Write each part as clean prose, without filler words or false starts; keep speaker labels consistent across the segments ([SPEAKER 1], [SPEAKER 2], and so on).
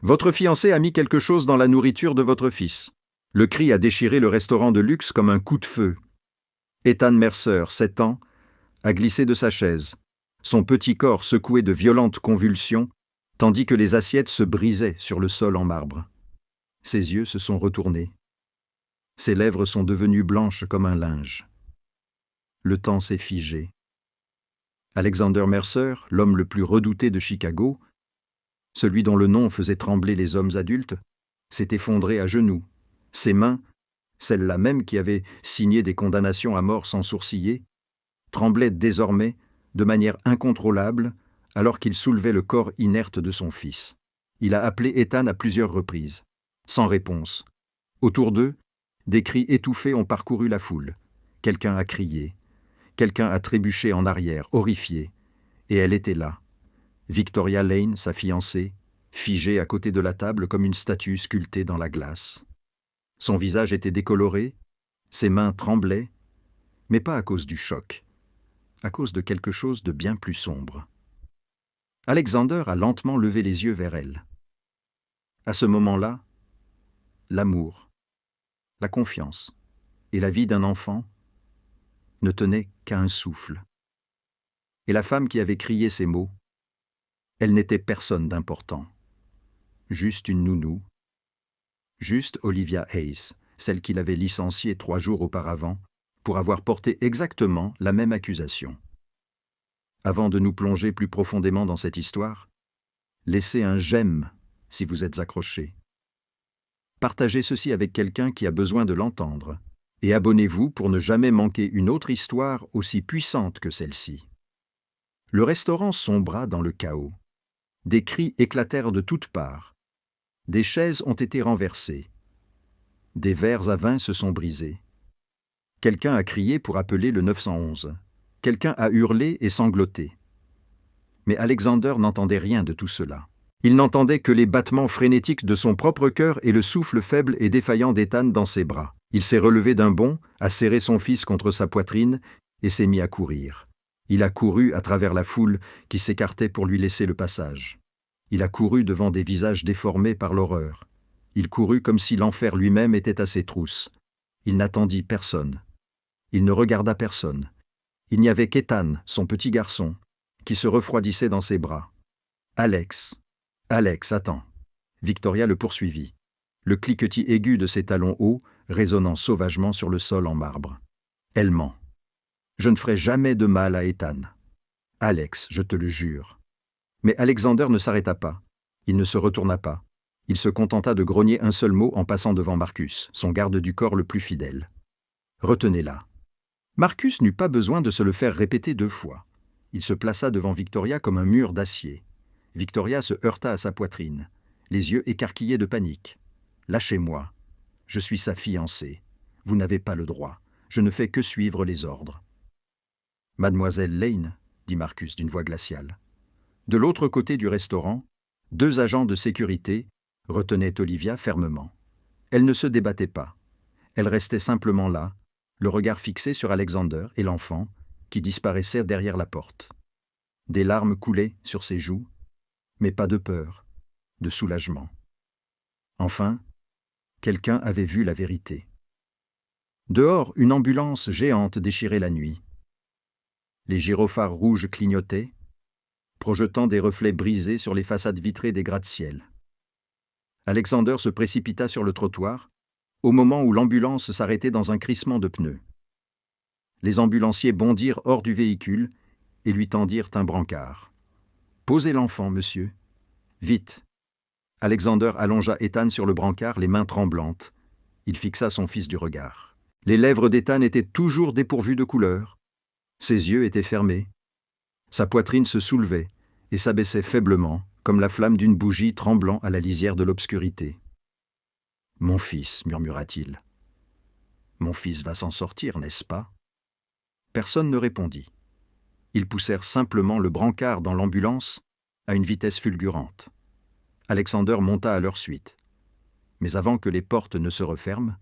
[SPEAKER 1] Votre fiancé a mis quelque chose dans la nourriture de votre fils. Le cri a déchiré le restaurant de luxe comme un coup de feu. Ethan Mercer, 7 ans, a glissé de sa chaise, son petit corps secoué de violentes convulsions, tandis que les assiettes se brisaient sur le sol en marbre. Ses yeux se sont retournés. Ses lèvres sont devenues blanches comme un linge. Le temps s'est figé. Alexander Mercer, l'homme le plus redouté de Chicago, celui dont le nom faisait trembler les hommes adultes, s'est effondré à genoux. Ses mains, celles-là même qui avaient signé des condamnations à mort sans sourciller, tremblaient désormais de manière incontrôlable alors qu'il soulevait le corps inerte de son fils. Il a appelé Ethan à plusieurs reprises, sans réponse. Autour d'eux, des cris étouffés ont parcouru la foule. Quelqu'un a crié. Quelqu'un a trébuché en arrière, horrifié. Et elle était là. Victoria Lane, sa fiancée, figée à côté de la table comme une statue sculptée dans la glace. Son visage était décoloré, ses mains tremblaient, mais pas à cause du choc, à cause de quelque chose de bien plus sombre. Alexander a lentement levé les yeux vers elle. À ce moment-là, l'amour, la confiance et la vie d'un enfant ne tenaient qu'à un souffle. Et la femme qui avait crié ces mots, elle n'était personne d'important. Juste une nounou, juste Olivia Hayes, celle qu'il avait licenciée 3 jours auparavant pour avoir porté exactement la même accusation. Avant de nous plonger plus profondément dans cette histoire, laissez un j'aime si vous êtes accrochés. Partagez ceci avec quelqu'un qui a besoin de l'entendre et abonnez-vous pour ne jamais manquer une autre histoire aussi puissante que celle-ci. Le restaurant sombra dans le chaos. Des cris éclatèrent de toutes parts. Des chaises ont été renversées. Des verres à vin se sont brisés. Quelqu'un a crié pour appeler le 911. Quelqu'un a hurlé et sangloté. Mais Alexander n'entendait rien de tout cela. Il n'entendait que les battements frénétiques de son propre cœur et le souffle faible et défaillant d'Ethan dans ses bras. Il s'est relevé d'un bond, a serré son fils contre sa poitrine et s'est mis à courir. Il a couru à travers la foule qui s'écartait pour lui laisser le passage. Il a couru devant des visages déformés par l'horreur. Il courut comme si l'enfer lui-même était à ses trousses. Il n'attendit personne. Il ne regarda personne. Il n'y avait qu'Ethan, son petit garçon, qui se refroidissait dans ses bras. « Alex, Alex, attends !» Victoria le poursuivit, le cliquetis aigu de ses talons hauts résonnant sauvagement sur le sol en marbre. Elle ment. Je ne ferai jamais de mal à Ethan. Alex, je te le jure. Mais Alexander ne s'arrêta pas. Il ne se retourna pas. Il se contenta de grogner un seul mot en passant devant Marcus, son garde du corps le plus fidèle. Retenez-la. Marcus n'eut pas besoin de se le faire répéter 2 fois. Il se plaça devant Victoria comme un mur d'acier. Victoria se heurta à sa poitrine, les yeux écarquillés de panique. « Lâchez-moi. Je suis sa fiancée. Vous n'avez pas le droit. Je ne fais que suivre les ordres. » « Mademoiselle Lane, » dit Marcus d'une voix glaciale. De l'autre côté du restaurant, 2 agents de sécurité retenaient Olivia fermement. Elle ne se débattait pas. Elle restait simplement là, le regard fixé sur Alexander et l'enfant, qui disparaissaient derrière la porte. Des larmes coulaient sur ses joues, mais pas de peur, de soulagement. Enfin, quelqu'un avait vu la vérité. Dehors, une ambulance géante déchirait la nuit. Les gyrophares rouges clignotaient, projetant des reflets brisés sur les façades vitrées des gratte-ciel. Alexander se précipita sur le trottoir, au moment où l'ambulance s'arrêtait dans un crissement de pneus. Les ambulanciers bondirent hors du véhicule et lui tendirent un brancard. « Posez l'enfant, monsieur. Vite !» Alexander allongea Ethan sur le brancard, les mains tremblantes. Il fixa son fils du regard. Les lèvres d'Ethan étaient toujours dépourvues de couleur. Ses yeux étaient fermés. Sa poitrine se soulevait et s'abaissait faiblement, comme la flamme d'une bougie tremblant à la lisière de l'obscurité. « Mon fils, murmura-t-il. Mon fils va s'en sortir, n'est-ce pas ?» Personne ne répondit. Ils poussèrent simplement le brancard dans l'ambulance à une vitesse fulgurante. Alexander monta à leur suite. Mais avant que les portes ne se referment,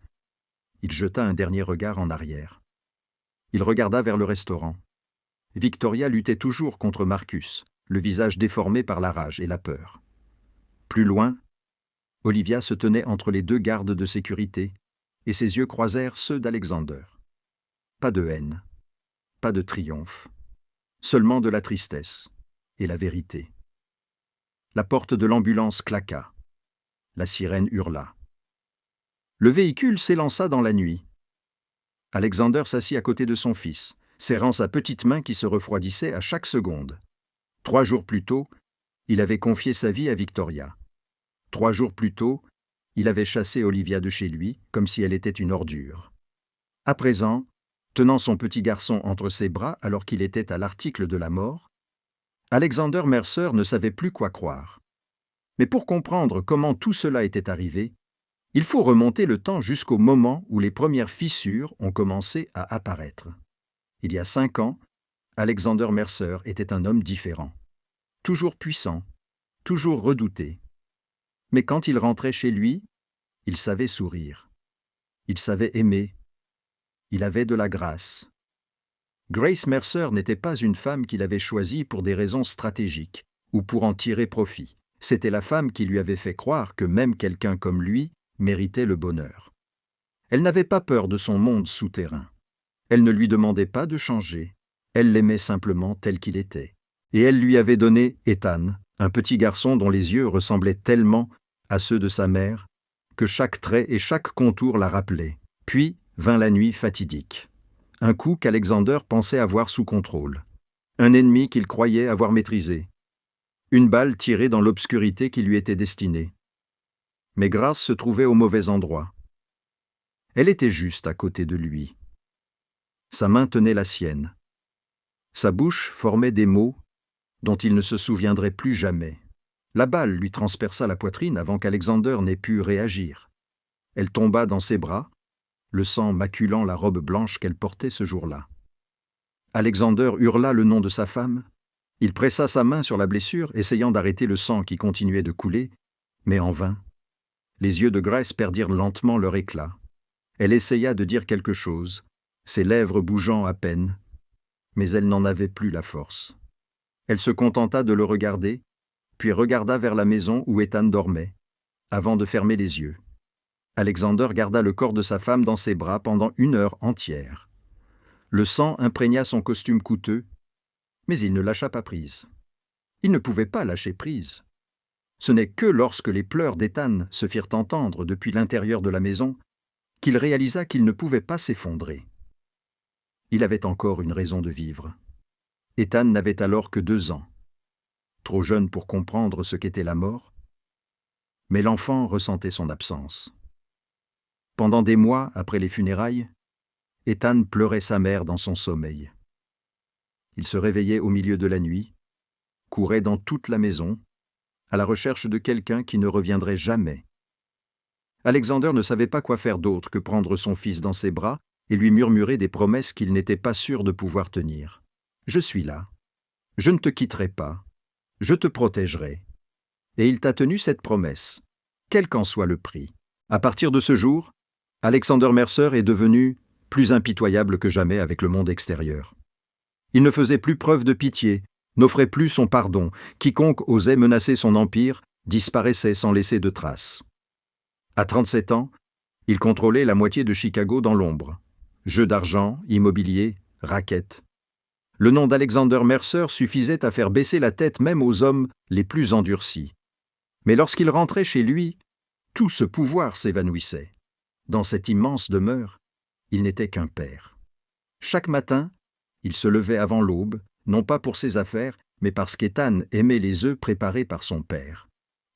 [SPEAKER 1] il jeta un dernier regard en arrière. Il regarda vers le restaurant. Victoria luttait toujours contre Marcus, le visage déformé par la rage et la peur. Plus loin, Olivia se tenait entre les deux gardes de sécurité, et ses yeux croisèrent ceux d'Alexander. Pas de haine, pas de triomphe, seulement de la tristesse et la vérité. La porte de l'ambulance claqua. La sirène hurla. Le véhicule s'élança dans la nuit. Alexander s'assit à côté de son fils, serrant sa petite main qui se refroidissait à chaque seconde. 3 jours plus tôt, il avait confié sa vie à Victoria. 3 jours plus tôt, il avait chassé Olivia de chez lui, comme si elle était une ordure. À présent, tenant son petit garçon entre ses bras alors qu'il était à l'article de la mort, Alexander Mercer ne savait plus quoi croire. Mais pour comprendre comment tout cela était arrivé, il faut remonter le temps jusqu'au moment où les premières fissures ont commencé à apparaître. Il y a 5 ans, Alexander Mercer était un homme différent. Toujours puissant, toujours redouté. Mais quand il rentrait chez lui, il savait sourire. Il savait aimer. Il avait de la grâce. Grace Mercer n'était pas une femme qu'il avait choisie pour des raisons stratégiques ou pour en tirer profit. C'était la femme qui lui avait fait croire que même quelqu'un comme lui méritait le bonheur. Elle n'avait pas peur de son monde souterrain. Elle ne lui demandait pas de changer. Elle l'aimait simplement tel qu'il était. Et elle lui avait donné Ethan, un petit garçon dont les yeux ressemblaient tellement à ceux de sa mère que chaque trait et chaque contour la rappelaient. Puis vint la nuit fatidique. Un coup qu'Alexander pensait avoir sous contrôle. Un ennemi qu'il croyait avoir maîtrisé. Une balle tirée dans l'obscurité qui lui était destinée. Mais Grace se trouvait au mauvais endroit. Elle était juste à côté de lui. Sa main tenait la sienne. Sa bouche formait des mots dont il ne se souviendrait plus jamais. La balle lui transperça la poitrine avant qu'Alexander n'ait pu réagir. Elle tomba dans ses bras, le sang maculant la robe blanche qu'elle portait ce jour-là. Alexander hurla le nom de sa femme. Il pressa sa main sur la blessure, essayant d'arrêter le sang qui continuait de couler, mais en vain. Les yeux de Grace perdirent lentement leur éclat. Elle essaya de dire quelque chose, ses lèvres bougeant à peine, mais elle n'en avait plus la force. Elle se contenta de le regarder, puis regarda vers la maison où Ethan dormait, avant de fermer les yeux. Alexander garda le corps de sa femme dans ses bras pendant 1 heure entière. Le sang imprégna son costume coûteux, mais il ne lâcha pas prise. Il ne pouvait pas lâcher prise. Ce n'est que lorsque les pleurs d'Ethan se firent entendre depuis l'intérieur de la maison qu'il réalisa qu'il ne pouvait pas s'effondrer. Il avait encore une raison de vivre. Ethan n'avait alors que 2 ans. Trop jeune pour comprendre ce qu'était la mort, mais l'enfant ressentait son absence. Pendant des mois après les funérailles, Ethan pleurait sa mère dans son sommeil. Il se réveillait au milieu de la nuit, courait dans toute la maison, à la recherche de quelqu'un qui ne reviendrait jamais. Alexander ne savait pas quoi faire d'autre que prendre son fils dans ses bras et lui murmurer des promesses qu'il n'était pas sûr de pouvoir tenir. « Je suis là. Je ne te quitterai pas. Je te protégerai. » Et il t'a tenu cette promesse, quel qu'en soit le prix. À partir de ce jour, Alexander Mercer est devenu plus impitoyable que jamais avec le monde extérieur. Il ne faisait plus preuve de pitié, n'offrait plus son pardon. Quiconque osait menacer son empire disparaissait sans laisser de traces. À 37 ans, il contrôlait la moitié de Chicago dans l'ombre. Jeux d'argent, immobilier, raquettes. Le nom d'Alexander Mercer suffisait à faire baisser la tête même aux hommes les plus endurcis. Mais lorsqu'il rentrait chez lui, tout ce pouvoir s'évanouissait. Dans cette immense demeure, il n'était qu'un père. Chaque matin, il se levait avant l'aube, non pas pour ses affaires, mais parce qu'Ethan aimait les œufs préparés par son père.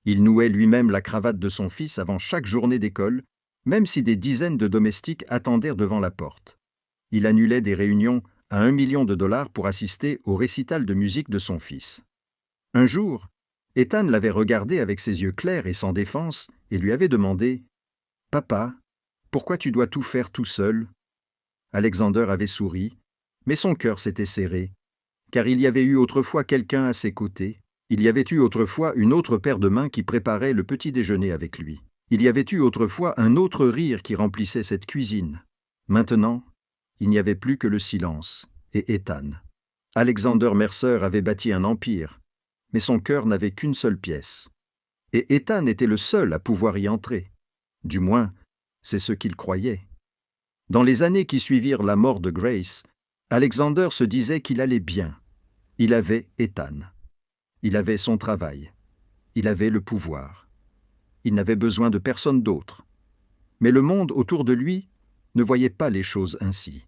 [SPEAKER 1] Il nouait lui-même la cravate de son fils avant chaque journée d'école, même si des dizaines de domestiques attendirent devant la porte. Il annulait des réunions à $1 million pour assister au récital de musique de son fils. Un jour, Ethan l'avait regardé avec ses yeux clairs et sans défense et lui avait demandé « Papa, pourquoi tu dois tout faire tout seul ?» Alexander avait souri, mais son cœur s'était serré, car il y avait eu autrefois quelqu'un à ses côtés. Il y avait eu autrefois une autre paire de mains qui préparait le petit déjeuner avec lui. Il y avait eu autrefois un autre rire qui remplissait cette cuisine. Maintenant, il n'y avait plus que le silence et Ethan. Alexander Mercer avait bâti un empire, mais son cœur n'avait qu'une seule pièce. et Ethan était le seul à pouvoir y entrer. Du moins, c'est ce qu'il croyait. Dans les années qui suivirent la mort de Grace, Alexander se disait qu'il allait bien. Il avait Ethan. Il avait son travail. Il avait le pouvoir. Il n'avait besoin de personne d'autre. Mais le monde autour de lui ne voyait pas les choses ainsi.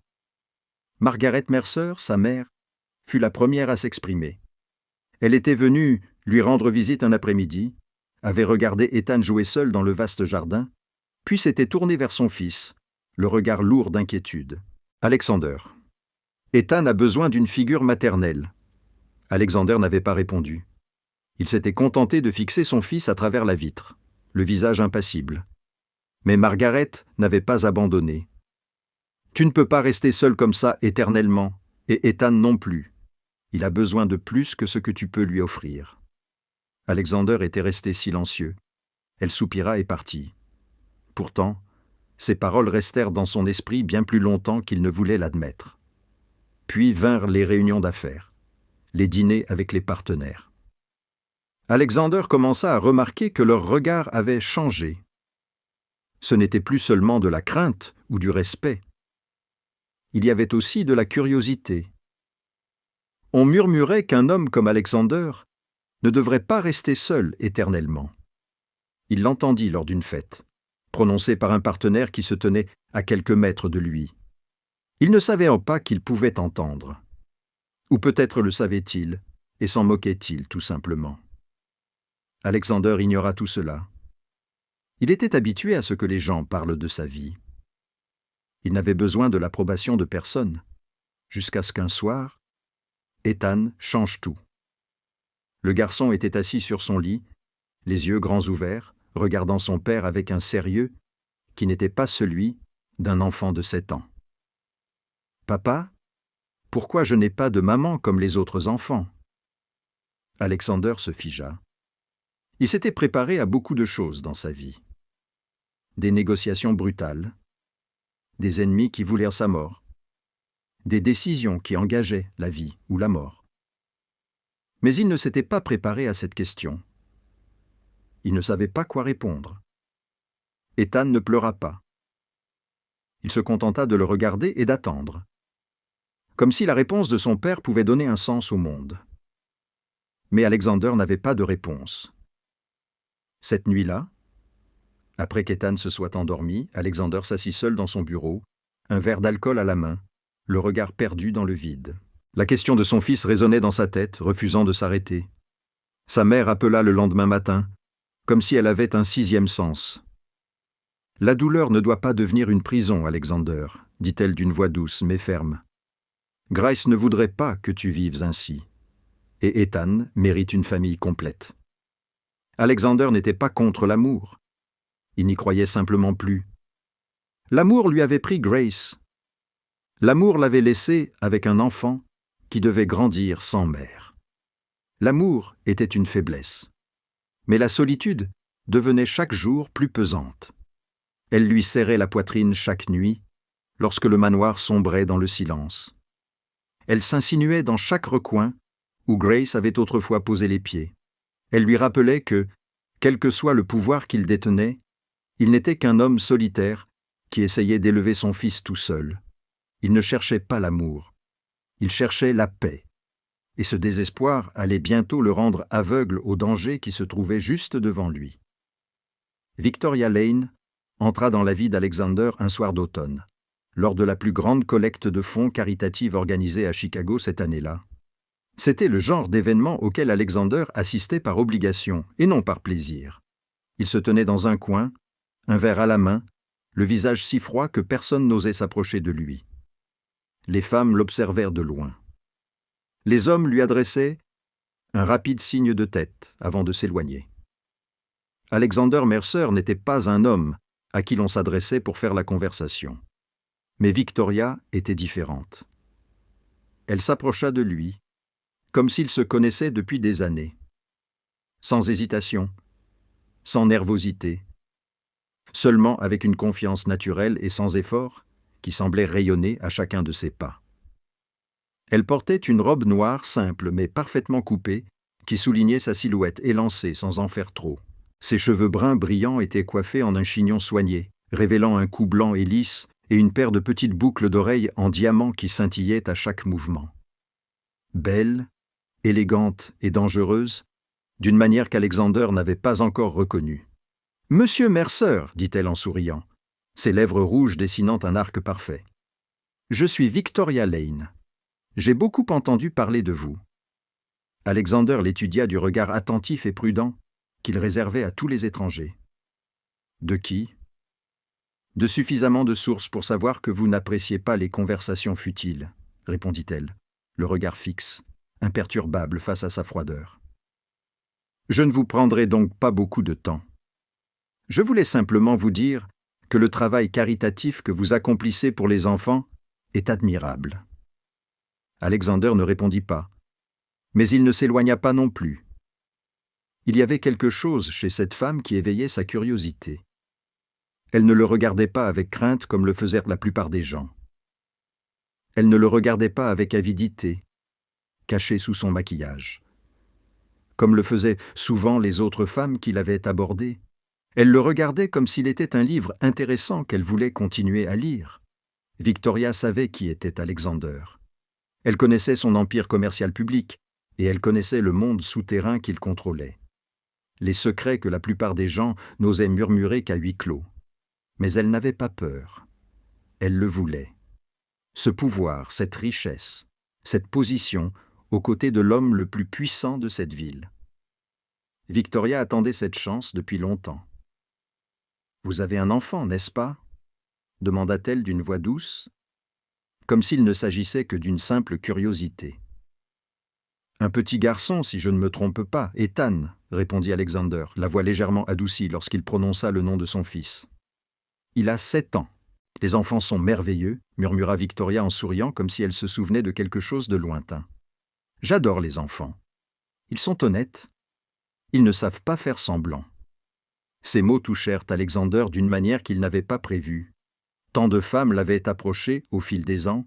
[SPEAKER 1] Margaret Mercer, sa mère, fut la première à s'exprimer. Elle était venue lui rendre visite un après-midi, avait regardé Ethan jouer seul dans le vaste jardin, puis s'était tournée vers son fils, le regard lourd d'inquiétude. « Alexander, Ethan a besoin d'une figure maternelle. » Alexander n'avait pas répondu. Il s'était contenté de fixer son fils à travers la vitre, le visage impassible. Mais Margaret n'avait pas abandonné. « Tu ne peux pas rester seul comme ça éternellement, et Ethan non plus. Il a besoin de plus que ce que tu peux lui offrir. » Alexander était resté silencieux. Elle soupira et partit. Pourtant, ces paroles restèrent dans son esprit bien plus longtemps qu'il ne voulait l'admettre. Puis vinrent les réunions d'affaires, les dîners avec les partenaires. Alexander commença à remarquer que leur regard avait changé. Ce n'était plus seulement de la crainte ou du respect. Il y avait aussi de la curiosité. On murmurait qu'un homme comme Alexander ne devrait pas rester seul éternellement. Il l'entendit lors d'une fête, prononcée par un partenaire qui se tenait à quelques mètres de lui. Il ne savait pas qu'il pouvait entendre. Ou peut-être le savait-il, et s'en moquait-il tout simplement. Alexander ignora tout cela. Il était habitué à ce que les gens parlent de sa vie. Il n'avait besoin de l'approbation de personne, jusqu'à ce qu'un soir, Ethan change tout. Le garçon était assis sur son lit, les yeux grands ouverts, regardant son père avec un sérieux qui n'était pas celui d'un enfant de 7 ans. « Papa, pourquoi je n'ai pas de maman comme les autres enfants ?» Alexander se figea. Il s'était préparé à beaucoup de choses dans sa vie. Des négociations brutales, des ennemis qui voulèrent sa mort, des décisions qui engageaient la vie ou la mort. Mais il ne s'était pas préparé à cette question. Il ne savait pas quoi répondre. Ethan ne pleura pas. Il se contenta de le regarder et d'attendre, comme si la réponse de son père pouvait donner un sens au monde. Mais Alexander n'avait pas de réponse. Cette nuit-là, après qu'Ethan se soit endormi, Alexander s'assit seul dans son bureau, un verre d'alcool à la main, le regard perdu dans le vide. La question de son fils résonnait dans sa tête, refusant de s'arrêter. Sa mère appela le lendemain matin, comme si elle avait un 6e sens. « La douleur ne doit pas devenir une prison, Alexander, » dit-elle d'une voix douce mais ferme. « Grace ne voudrait pas que tu vives ainsi. Et Ethan mérite une famille complète. » Alexander n'était pas contre l'amour. Il n'y croyait simplement plus. L'amour lui avait pris Grace. L'amour l'avait laissé avec un enfant qui devait grandir sans mère. L'amour était une faiblesse. Mais la solitude devenait chaque jour plus pesante. Elle lui serrait la poitrine chaque nuit, lorsque le manoir sombrait dans le silence. Elle s'insinuait dans chaque recoin où Grace avait autrefois posé les pieds. Elle lui rappelait que, quel que soit le pouvoir qu'il détenait, il n'était qu'un homme solitaire qui essayait d'élever son fils tout seul. Il ne cherchait pas l'amour. Il cherchait la paix. Et ce désespoir allait bientôt le rendre aveugle au danger qui se trouvait juste devant lui. Victoria Lane entra dans la vie d'Alexander un soir d'automne, lors de la plus grande collecte de fonds caritative organisée à Chicago cette année-là. C'était le genre d'événement auquel Alexander assistait par obligation et non par plaisir. Il se tenait dans un coin, un verre à la main, le visage si froid que personne n'osait s'approcher de lui. Les femmes l'observèrent de loin. Les hommes lui adressaient un rapide signe de tête avant de s'éloigner. Alexander Mercer n'était pas un homme à qui l'on s'adressait pour faire la conversation. Mais Victoria était différente. Elle s'approcha de lui, comme s'ils se connaissaient depuis des années. Sans hésitation, sans nervosité, seulement avec une confiance naturelle et sans effort qui semblait rayonner à chacun de ses pas. Elle portait une robe noire simple mais parfaitement coupée qui soulignait sa silhouette élancée sans en faire trop. Ses cheveux bruns brillants étaient coiffés en un chignon soigné, révélant un cou blanc et lisse et une paire de petites boucles d'oreilles en diamant qui scintillaient à chaque mouvement. Belle, élégante et dangereuse, d'une manière qu'Alexander n'avait pas encore reconnue. « Monsieur Mercer », dit-elle en souriant, ses lèvres rouges dessinant un arc parfait. « Je suis Victoria Lane. J'ai beaucoup entendu parler de vous. » Alexander l'étudia du regard attentif et prudent qu'il réservait à tous les étrangers. « De qui ?»« De suffisamment de sources pour savoir que vous n'appréciez pas les conversations futiles, » répondit-elle, le regard fixe, imperturbable face à sa froideur. « Je ne vous prendrai donc pas beaucoup de temps. Je voulais simplement vous dire que le travail caritatif que vous accomplissez pour les enfants est admirable. » Alexander ne répondit pas, mais il ne s'éloigna pas non plus. Il y avait quelque chose chez cette femme qui éveillait sa curiosité. Elle ne le regardait pas avec crainte comme le faisaient la plupart des gens. Elle ne le regardait pas avec avidité, cachée sous son maquillage. Comme le faisaient souvent les autres femmes qui l'avaient abordé, elle le regardait comme s'il était un livre intéressant qu'elle voulait continuer à lire. Victoria savait qui était Alexander. Elle connaissait son empire commercial public, et elle connaissait le monde souterrain qu'il contrôlait. Les secrets que la plupart des gens n'osaient murmurer qu'à huis clos. Mais elle n'avait pas peur. Elle le voulait. Ce pouvoir, cette richesse, cette position aux côtés de l'homme le plus puissant de cette ville. Victoria attendait cette chance depuis longtemps. « Vous avez un enfant, n'est-ce pas ?» demanda-t-elle d'une voix douce, comme s'il ne s'agissait que d'une simple curiosité. « Un petit garçon, si je ne me trompe pas, Ethan, » répondit Alexander, la voix légèrement adoucie lorsqu'il prononça le nom de son fils. « Il a 7 ans. Les enfants sont merveilleux, » murmura Victoria en souriant comme si elle se souvenait de quelque chose de lointain. « J'adore les enfants. Ils sont honnêtes. Ils ne savent pas faire semblant. » Ces mots touchèrent Alexander d'une manière qu'il n'avait pas prévue. Tant de femmes l'avaient approché au fil des ans,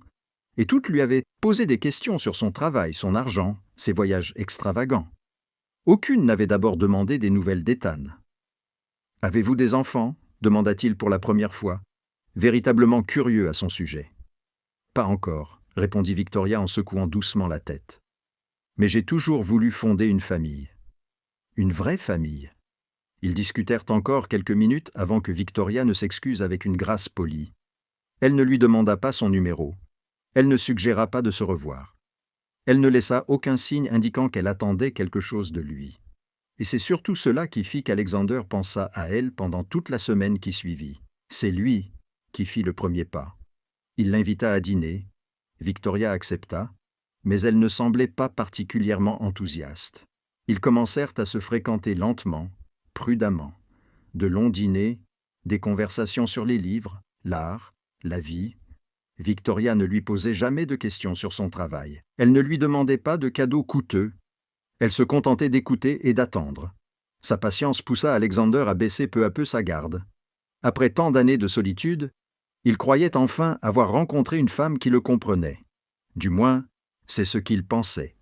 [SPEAKER 1] et toutes lui avaient posé des questions sur son travail, son argent, ses voyages extravagants. Aucune n'avait d'abord demandé des nouvelles d'Ethan. « Avez-vous des enfants ?» demanda-t-il pour la première fois, véritablement curieux à son sujet. « Pas encore », répondit Victoria en secouant doucement la tête. « Mais j'ai toujours voulu fonder une famille. Une vraie famille. » Ils discutèrent encore quelques minutes avant que Victoria ne s'excuse avec une grâce polie. Elle ne lui demanda pas son numéro. Elle ne suggéra pas de se revoir. Elle ne laissa aucun signe indiquant qu'elle attendait quelque chose de lui. Et c'est surtout cela qui fit qu'Alexander pensa à elle pendant toute la semaine qui suivit. C'est lui qui fit le premier pas. Il l'invita à dîner. Victoria accepta, mais elle ne semblait pas particulièrement enthousiaste. Ils commencèrent à se fréquenter lentement, prudemment. De longs dîners, des conversations sur les livres, l'art, la vie. Victoria ne lui posait jamais de questions sur son travail. Elle ne lui demandait pas de cadeaux coûteux. Elle se contentait d'écouter et d'attendre. Sa patience poussa Alexander à baisser peu à peu sa garde. Après tant d'années de solitude, il croyait enfin avoir rencontré une femme qui le comprenait. Du moins, c'est ce qu'il pensait.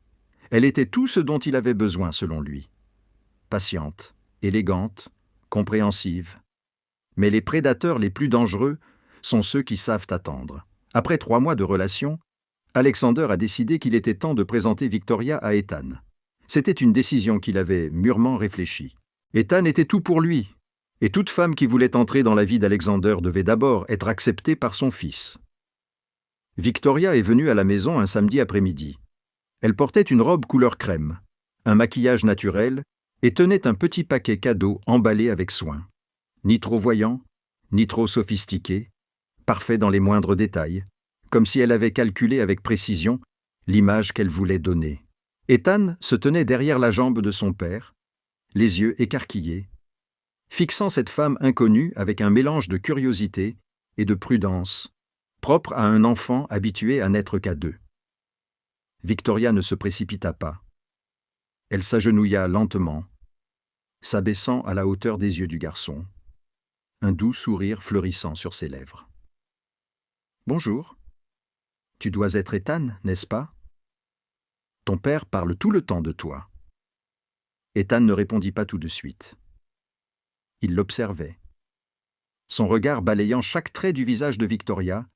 [SPEAKER 1] Elle était tout ce dont il avait besoin selon lui. Patiente, élégante, compréhensive. Mais les prédateurs les plus dangereux sont ceux qui savent attendre. Après 3 mois de relation, Alexander a décidé qu'il était temps de présenter Victoria à Ethan. C'était une décision qu'il avait mûrement réfléchie. Ethan était tout pour lui, et toute femme qui voulait entrer dans la vie d'Alexander devait d'abord être acceptée par son fils. Victoria est venue à la maison un samedi après-midi. Elle portait une robe couleur crème, un maquillage naturel et tenait un petit paquet cadeau emballé avec soin. Ni trop voyant, ni trop sophistiqué, parfait dans les moindres détails, comme si elle avait calculé avec précision l'image qu'elle voulait donner. Ethan se tenait derrière la jambe de son père, les yeux écarquillés, fixant cette femme inconnue avec un mélange de curiosité et de prudence, propre à un enfant habitué à n'être qu'à 2. Victoria ne se précipita pas. Elle s'agenouilla lentement, s'abaissant à la hauteur des yeux du garçon, un doux sourire fleurissant sur ses lèvres. « Bonjour. Tu dois être Ethan, n'est-ce pas? Ton père parle tout le temps de toi. » Ethan ne répondit pas tout de suite. Il l'observait. Son regard balayant chaque trait du visage de Victoria,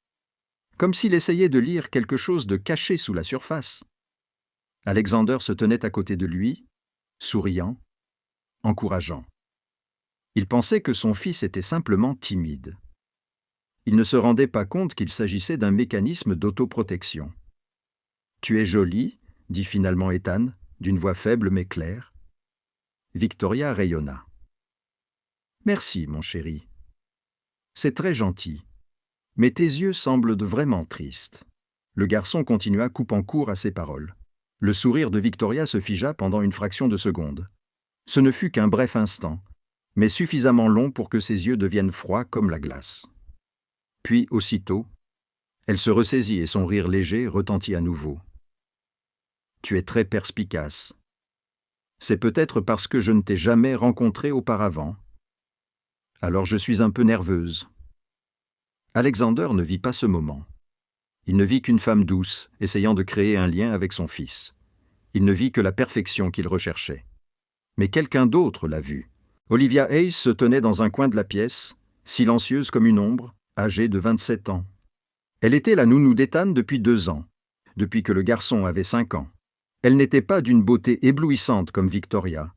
[SPEAKER 1] comme s'il essayait de lire quelque chose de caché sous la surface. Alexander se tenait à côté de lui, souriant, encourageant. Il pensait que son fils était simplement timide. Il ne se rendait pas compte qu'il s'agissait d'un mécanisme d'autoprotection. « Tu es jolie », dit finalement Ethan, d'une voix faible mais claire. Victoria rayonna. « Merci, mon chéri. C'est très gentil. Mais tes yeux semblent vraiment tristes. » Le garçon continua coupant court à ses paroles. Le sourire de Victoria se figea pendant une fraction de seconde. Ce ne fut qu'un bref instant, mais suffisamment long pour que ses yeux deviennent froids comme la glace. Puis, aussitôt, elle se ressaisit et son rire léger retentit à nouveau. « Tu es très perspicace. C'est peut-être parce que je ne t'ai jamais rencontré auparavant. Alors je suis un peu nerveuse. » Alexander ne vit pas ce moment. Il ne vit qu'une femme douce, essayant de créer un lien avec son fils. Il ne vit que la perfection qu'il recherchait. Mais quelqu'un d'autre l'a vu. Olivia Hayes se tenait dans un coin de la pièce, silencieuse comme une ombre, âgée de 27 ans. Elle était la nounou d'Ethan depuis 2 ans, depuis que le garçon avait 5 ans. Elle n'était pas d'une beauté éblouissante comme Victoria.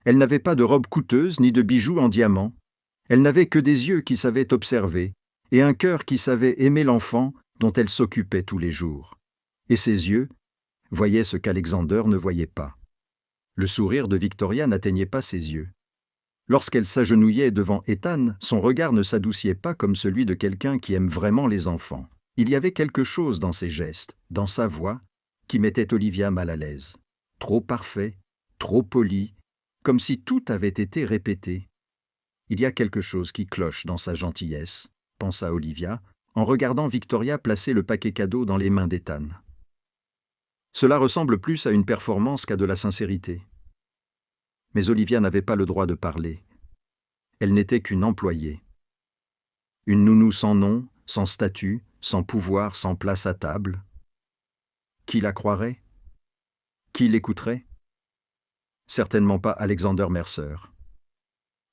[SPEAKER 1] Elle n'avait pas de robe coûteuse ni de bijoux en diamant. Elle n'avait que des yeux qui savaient observer et un cœur qui savait aimer l'enfant dont elle s'occupait tous les jours. Et ses yeux voyaient ce qu'Alexander ne voyait pas. Le sourire de Victoria n'atteignait pas ses yeux. Lorsqu'elle s'agenouillait devant Ethan, son regard ne s'adouciait pas comme celui de quelqu'un qui aime vraiment les enfants. Il y avait quelque chose dans ses gestes, dans sa voix, qui mettait Olivia mal à l'aise. Trop parfait, trop poli, comme si tout avait été répété. Il y a quelque chose qui cloche dans sa gentillesse, pensa Olivia, en regardant Victoria placer le paquet cadeau dans les mains d'Ethan. Cela ressemble plus à une performance qu'à de la sincérité. Mais Olivia n'avait pas le droit de parler. Elle n'était qu'une employée. Une nounou sans nom, sans statut, sans pouvoir, sans place à table. Qui la croirait? Qui l'écouterait? Certainement pas Alexander Mercer.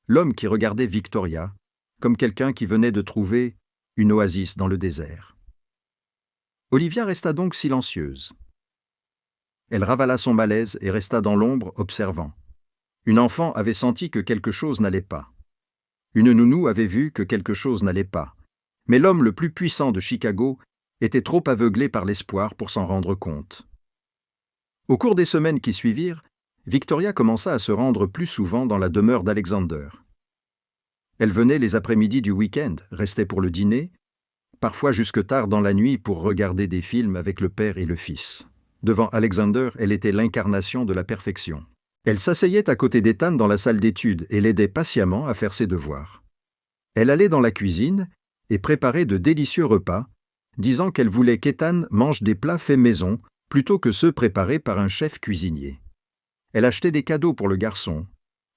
[SPEAKER 1] L'homme qui regardait Victoria comme quelqu'un qui venait de trouver une oasis dans le désert. Olivia resta donc silencieuse. Elle ravala son malaise et resta dans l'ombre observant. Une enfant avait senti que quelque chose n'allait pas. Une nounou avait vu que quelque chose n'allait pas. Mais l'homme le plus puissant de Chicago était trop aveuglé par l'espoir pour s'en rendre compte. Au cours des semaines qui suivirent, Victoria commença à se rendre plus souvent dans la demeure d'Alexander. Elle venait les après-midi du week-end, restait pour le dîner, parfois jusque tard dans la nuit pour regarder des films avec le père et le fils. Devant Alexander, elle était l'incarnation de la perfection. Elle s'asseyait à côté d'Ethan dans la salle d'études et l'aidait patiemment à faire ses devoirs. Elle allait dans la cuisine et préparait de délicieux repas, disant qu'elle voulait qu'Ethan mange des plats faits maison plutôt que ceux préparés par un chef cuisinier. Elle achetait des cadeaux pour le garçon,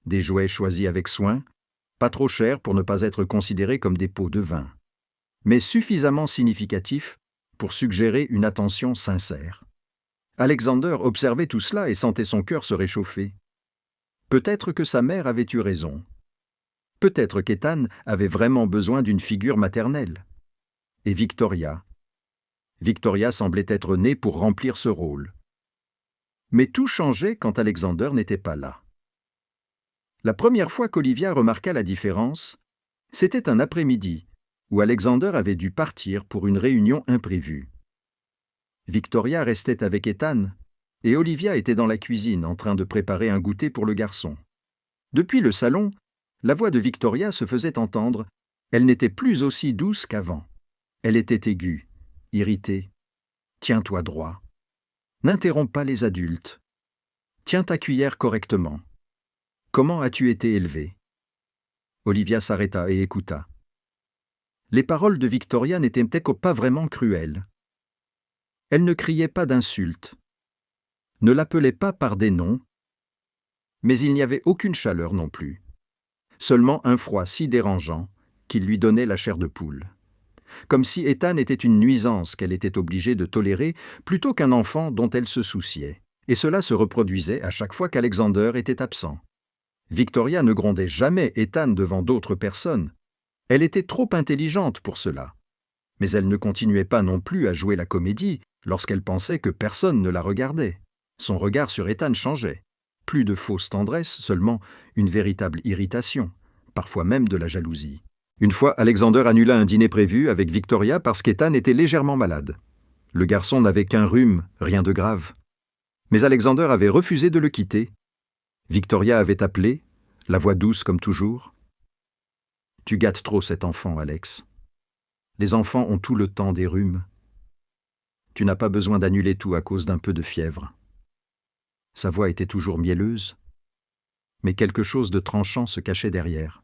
[SPEAKER 1] des jouets choisis avec soin, pas trop chers pour ne pas être considérés comme des pots de vin, mais suffisamment significatifs pour suggérer une attention sincère. Alexander observait tout cela et sentait son cœur se réchauffer. Peut-être que sa mère avait eu raison. Peut-être qu'Ethan avait vraiment besoin d'une figure maternelle. Et Victoria semblait être née pour remplir ce rôle. Mais tout changeait quand Alexander n'était pas là. La première fois qu'Olivia remarqua la différence, c'était un après-midi où Alexander avait dû partir pour une réunion imprévue. Victoria restait avec Ethan et Olivia était dans la cuisine en train de préparer un goûter pour le garçon. Depuis le salon, la voix de Victoria se faisait entendre. Elle n'était plus aussi douce qu'avant. Elle était aiguë, irritée. « Tiens-toi droit. N'interromps pas les adultes. Tiens ta cuillère correctement. Comment as-tu été élevée ?» Olivia s'arrêta et écouta. Les paroles de Victoria n'étaient peut-être pas vraiment cruelles. Elle ne criait pas d'insultes, ne l'appelait pas par des noms, mais il n'y avait aucune chaleur non plus. Seulement un froid si dérangeant qu'il lui donnait la chair de poule. Comme si Ethan était une nuisance qu'elle était obligée de tolérer plutôt qu'un enfant dont elle se souciait. Et cela se reproduisait à chaque fois qu'Alexander était absent. Victoria ne grondait jamais Ethan devant d'autres personnes. Elle était trop intelligente pour cela. Mais elle ne continuait pas non plus à jouer la comédie lorsqu'elle pensait que personne ne la regardait. Son regard sur Ethan changeait. Plus de fausse tendresse, seulement une véritable irritation, parfois même de la jalousie. Une fois, Alexander annula un dîner prévu avec Victoria parce qu'Ethan était légèrement malade. Le garçon n'avait qu'un rhume, rien de grave. Mais Alexander avait refusé de le quitter. Victoria avait appelé, la voix douce comme toujours. « Tu gâtes trop cet enfant, Alex. Les enfants ont tout le temps des rhumes. Tu n'as pas besoin d'annuler tout à cause d'un peu de fièvre. » Sa voix était toujours mielleuse, mais quelque chose de tranchant se cachait derrière.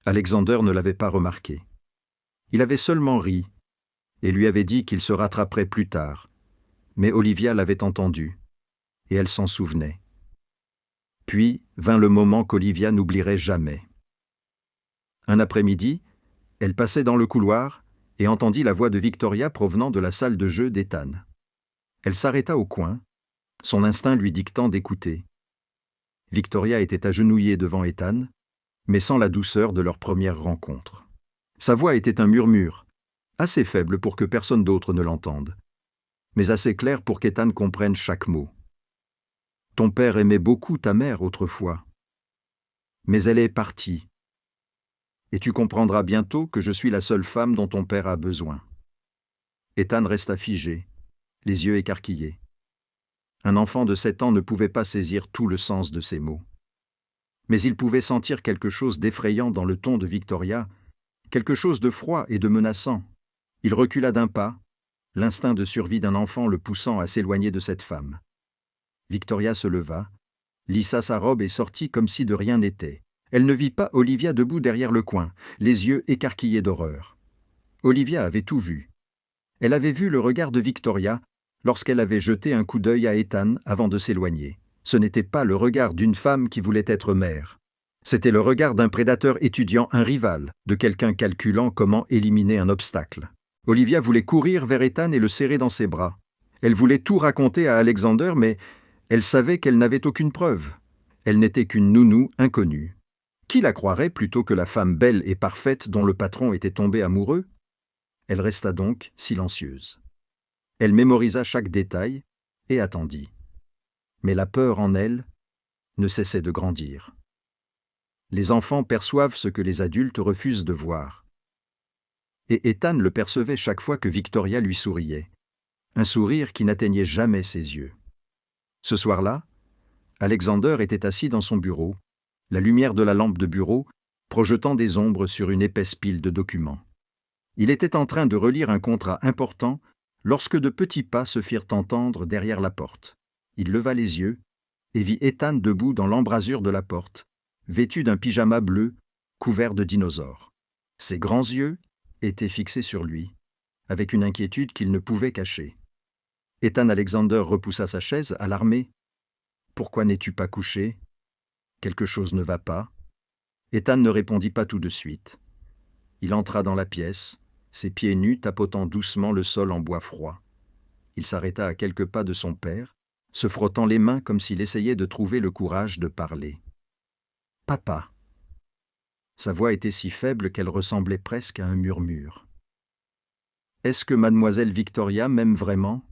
[SPEAKER 1] Alexander ne l'avait pas remarqué. Il avait seulement ri et lui avait dit qu'il se rattraperait plus tard, mais Olivia l'avait entendu, et elle s'en souvenait. Puis vint le moment qu'Olivia n'oublierait jamais. Un après-midi, elle passait dans le couloir et entendit la voix de Victoria provenant de la salle de jeu d'Ethan. Elle s'arrêta au coin, son instinct lui dictant d'écouter. Victoria était agenouillée devant Ethan, mais sans la douceur de leur première rencontre. Sa voix était un murmure, assez faible pour que personne d'autre ne l'entende, mais assez clair pour qu'Ethan comprenne chaque mot. « Ton père aimait beaucoup ta mère autrefois, mais elle est partie. Et tu comprendras bientôt que je suis la seule femme dont ton père a besoin. » Ethan resta figé, les yeux écarquillés. Un enfant de 7 ans ne pouvait pas saisir tout le sens de ces mots. Mais il pouvait sentir quelque chose d'effrayant dans le ton de Victoria, quelque chose de froid et de menaçant. Il recula d'un pas, l'instinct de survie d'un enfant le poussant à s'éloigner de cette femme. Victoria se leva, lissa sa robe et sortit comme si de rien n'était. Elle ne vit pas Olivia debout derrière le coin, les yeux écarquillés d'horreur. Olivia avait tout vu. Elle avait vu le regard de Victoria lorsqu'elle avait jeté un coup d'œil à Ethan avant de s'éloigner. Ce n'était pas le regard d'une femme qui voulait être mère. C'était le regard d'un prédateur étudiant un rival, de quelqu'un calculant comment éliminer un obstacle. Olivia voulait courir vers Ethan et le serrer dans ses bras. Elle voulait tout raconter à Alexander, mais elle savait qu'elle n'avait aucune preuve. Elle n'était qu'une nounou inconnue. Qui la croirait plutôt que la femme belle et parfaite dont le patron était tombé amoureux? Elle resta donc silencieuse. Elle mémorisa chaque détail et attendit. Mais la peur en elle ne cessait de grandir. Les enfants perçoivent ce que les adultes refusent de voir. Et Ethan le percevait chaque fois que Victoria lui souriait, un sourire qui n'atteignait jamais ses yeux. Ce soir-là, Alexander était assis dans son bureau, la lumière de la lampe de bureau projetant des ombres sur une épaisse pile de documents. Il était en train de relire un contrat important lorsque de petits pas se firent entendre derrière la porte. Il leva les yeux et vit Ethan debout dans l'embrasure de la porte, vêtu d'un pyjama bleu couvert de dinosaures. Ses grands yeux étaient fixés sur lui, avec une inquiétude qu'il ne pouvait cacher. Ethan Alexander repoussa sa chaise, alarmé. « Pourquoi n'es-tu pas couché ? Quelque chose ne va pas ?» Ethan ne répondit pas tout de suite. Il entra dans la pièce, ses pieds nus tapotant doucement le sol en bois froid. Il s'arrêta à quelques pas de son père, se frottant les mains comme s'il essayait de trouver le courage de parler. « Papa !» Sa voix était si faible qu'elle ressemblait presque à un murmure. « Est-ce que mademoiselle Victoria m'aime vraiment ?»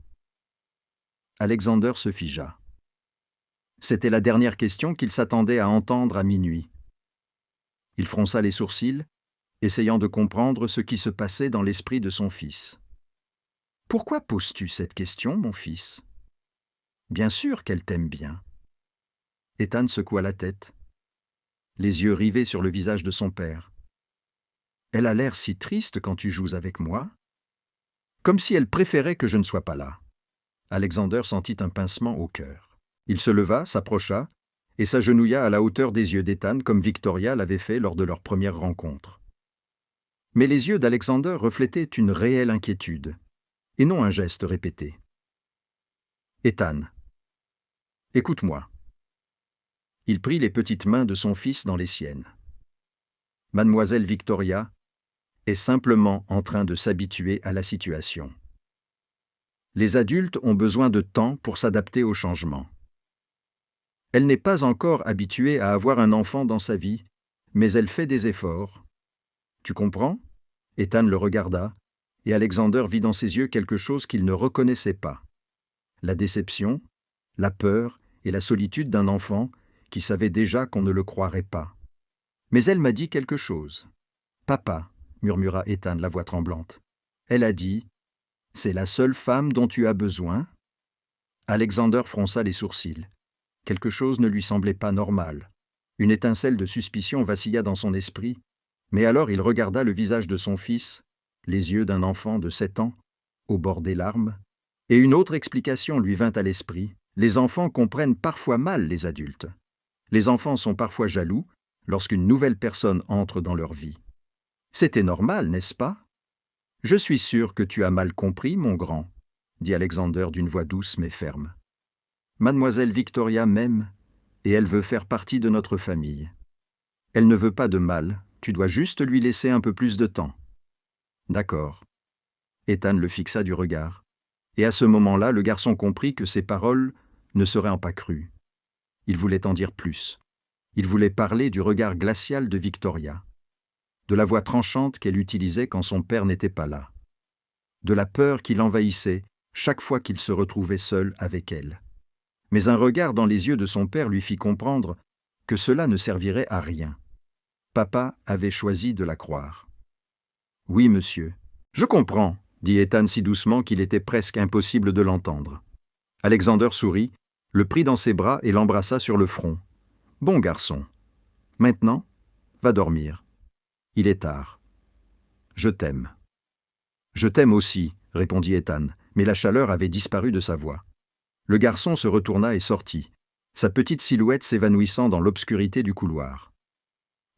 [SPEAKER 1] Alexander se figea. C'était la dernière question qu'il s'attendait à entendre à minuit. Il fronça les sourcils, essayant de comprendre ce qui se passait dans l'esprit de son fils. « Pourquoi poses-tu cette question, mon fils ? Bien sûr qu'elle t'aime bien. » Ethan secoua la tête, les yeux rivés sur le visage de son père. « Elle a l'air si triste quand tu joues avec moi, comme si elle préférait que je ne sois pas là. » Alexander sentit un pincement au cœur. Il se leva, s'approcha, et s'agenouilla à la hauteur des yeux d'Ethan comme Victoria l'avait fait lors de leur première rencontre. Mais les yeux d'Alexander reflétaient une réelle inquiétude, et non un geste répété. « Ethan, écoute-moi. » Il prit les petites mains de son fils dans les siennes. « Mademoiselle Victoria est simplement en train de s'habituer à la situation. Les adultes ont besoin de temps pour s'adapter au changement. Elle n'est pas encore habituée à avoir un enfant dans sa vie, mais elle fait des efforts. Tu comprends ? Ethan le regarda, et Alexander vit dans ses yeux quelque chose qu'il ne reconnaissait pas. La déception, la peur et la solitude d'un enfant qui savait déjà qu'on ne le croirait pas. Mais elle m'a dit quelque chose. « Papa », murmura Ethan, la voix tremblante. Elle a dit « C'est la seule femme dont tu as besoin ?» Alexander fronça les sourcils. Quelque chose ne lui semblait pas normal. Une étincelle de suspicion vacilla dans son esprit, mais alors il regarda le visage de son fils, les yeux d'un enfant de 7 ans, au bord des larmes, et une autre explication lui vint à l'esprit. Les enfants comprennent parfois mal les adultes. Les enfants sont parfois jaloux lorsqu'une nouvelle personne entre dans leur vie. C'était normal, n'est-ce pas ? Je suis sûr que tu as mal compris, mon grand, dit Alexander d'une voix douce mais ferme. Mademoiselle Victoria m'aime, et elle veut faire partie de notre famille. Elle ne veut pas de mal, tu dois juste lui laisser un peu plus de temps. D'accord. Ethan le fixa du regard, et à ce moment-là, le garçon comprit que ses paroles ne seraient pas crues. Il voulait en dire plus. Il voulait parler du regard glacial de Victoria, de la voix tranchante qu'elle utilisait quand son père n'était pas là, de la peur qui l'envahissait chaque fois qu'il se retrouvait seul avec elle. Mais un regard dans les yeux de son père lui fit comprendre que cela ne servirait à rien. Papa avait choisi de la croire. « Oui, monsieur. Je comprends, » dit Ethan si doucement qu'il était presque impossible de l'entendre. Alexander sourit, le prit dans ses bras et l'embrassa sur le front. « Bon garçon. Maintenant, va dormir. Il est tard. Je t'aime. »« Je t'aime aussi, » répondit Ethan, mais la chaleur avait disparu de sa voix. Le garçon se retourna et sortit, sa petite silhouette s'évanouissant dans l'obscurité du couloir.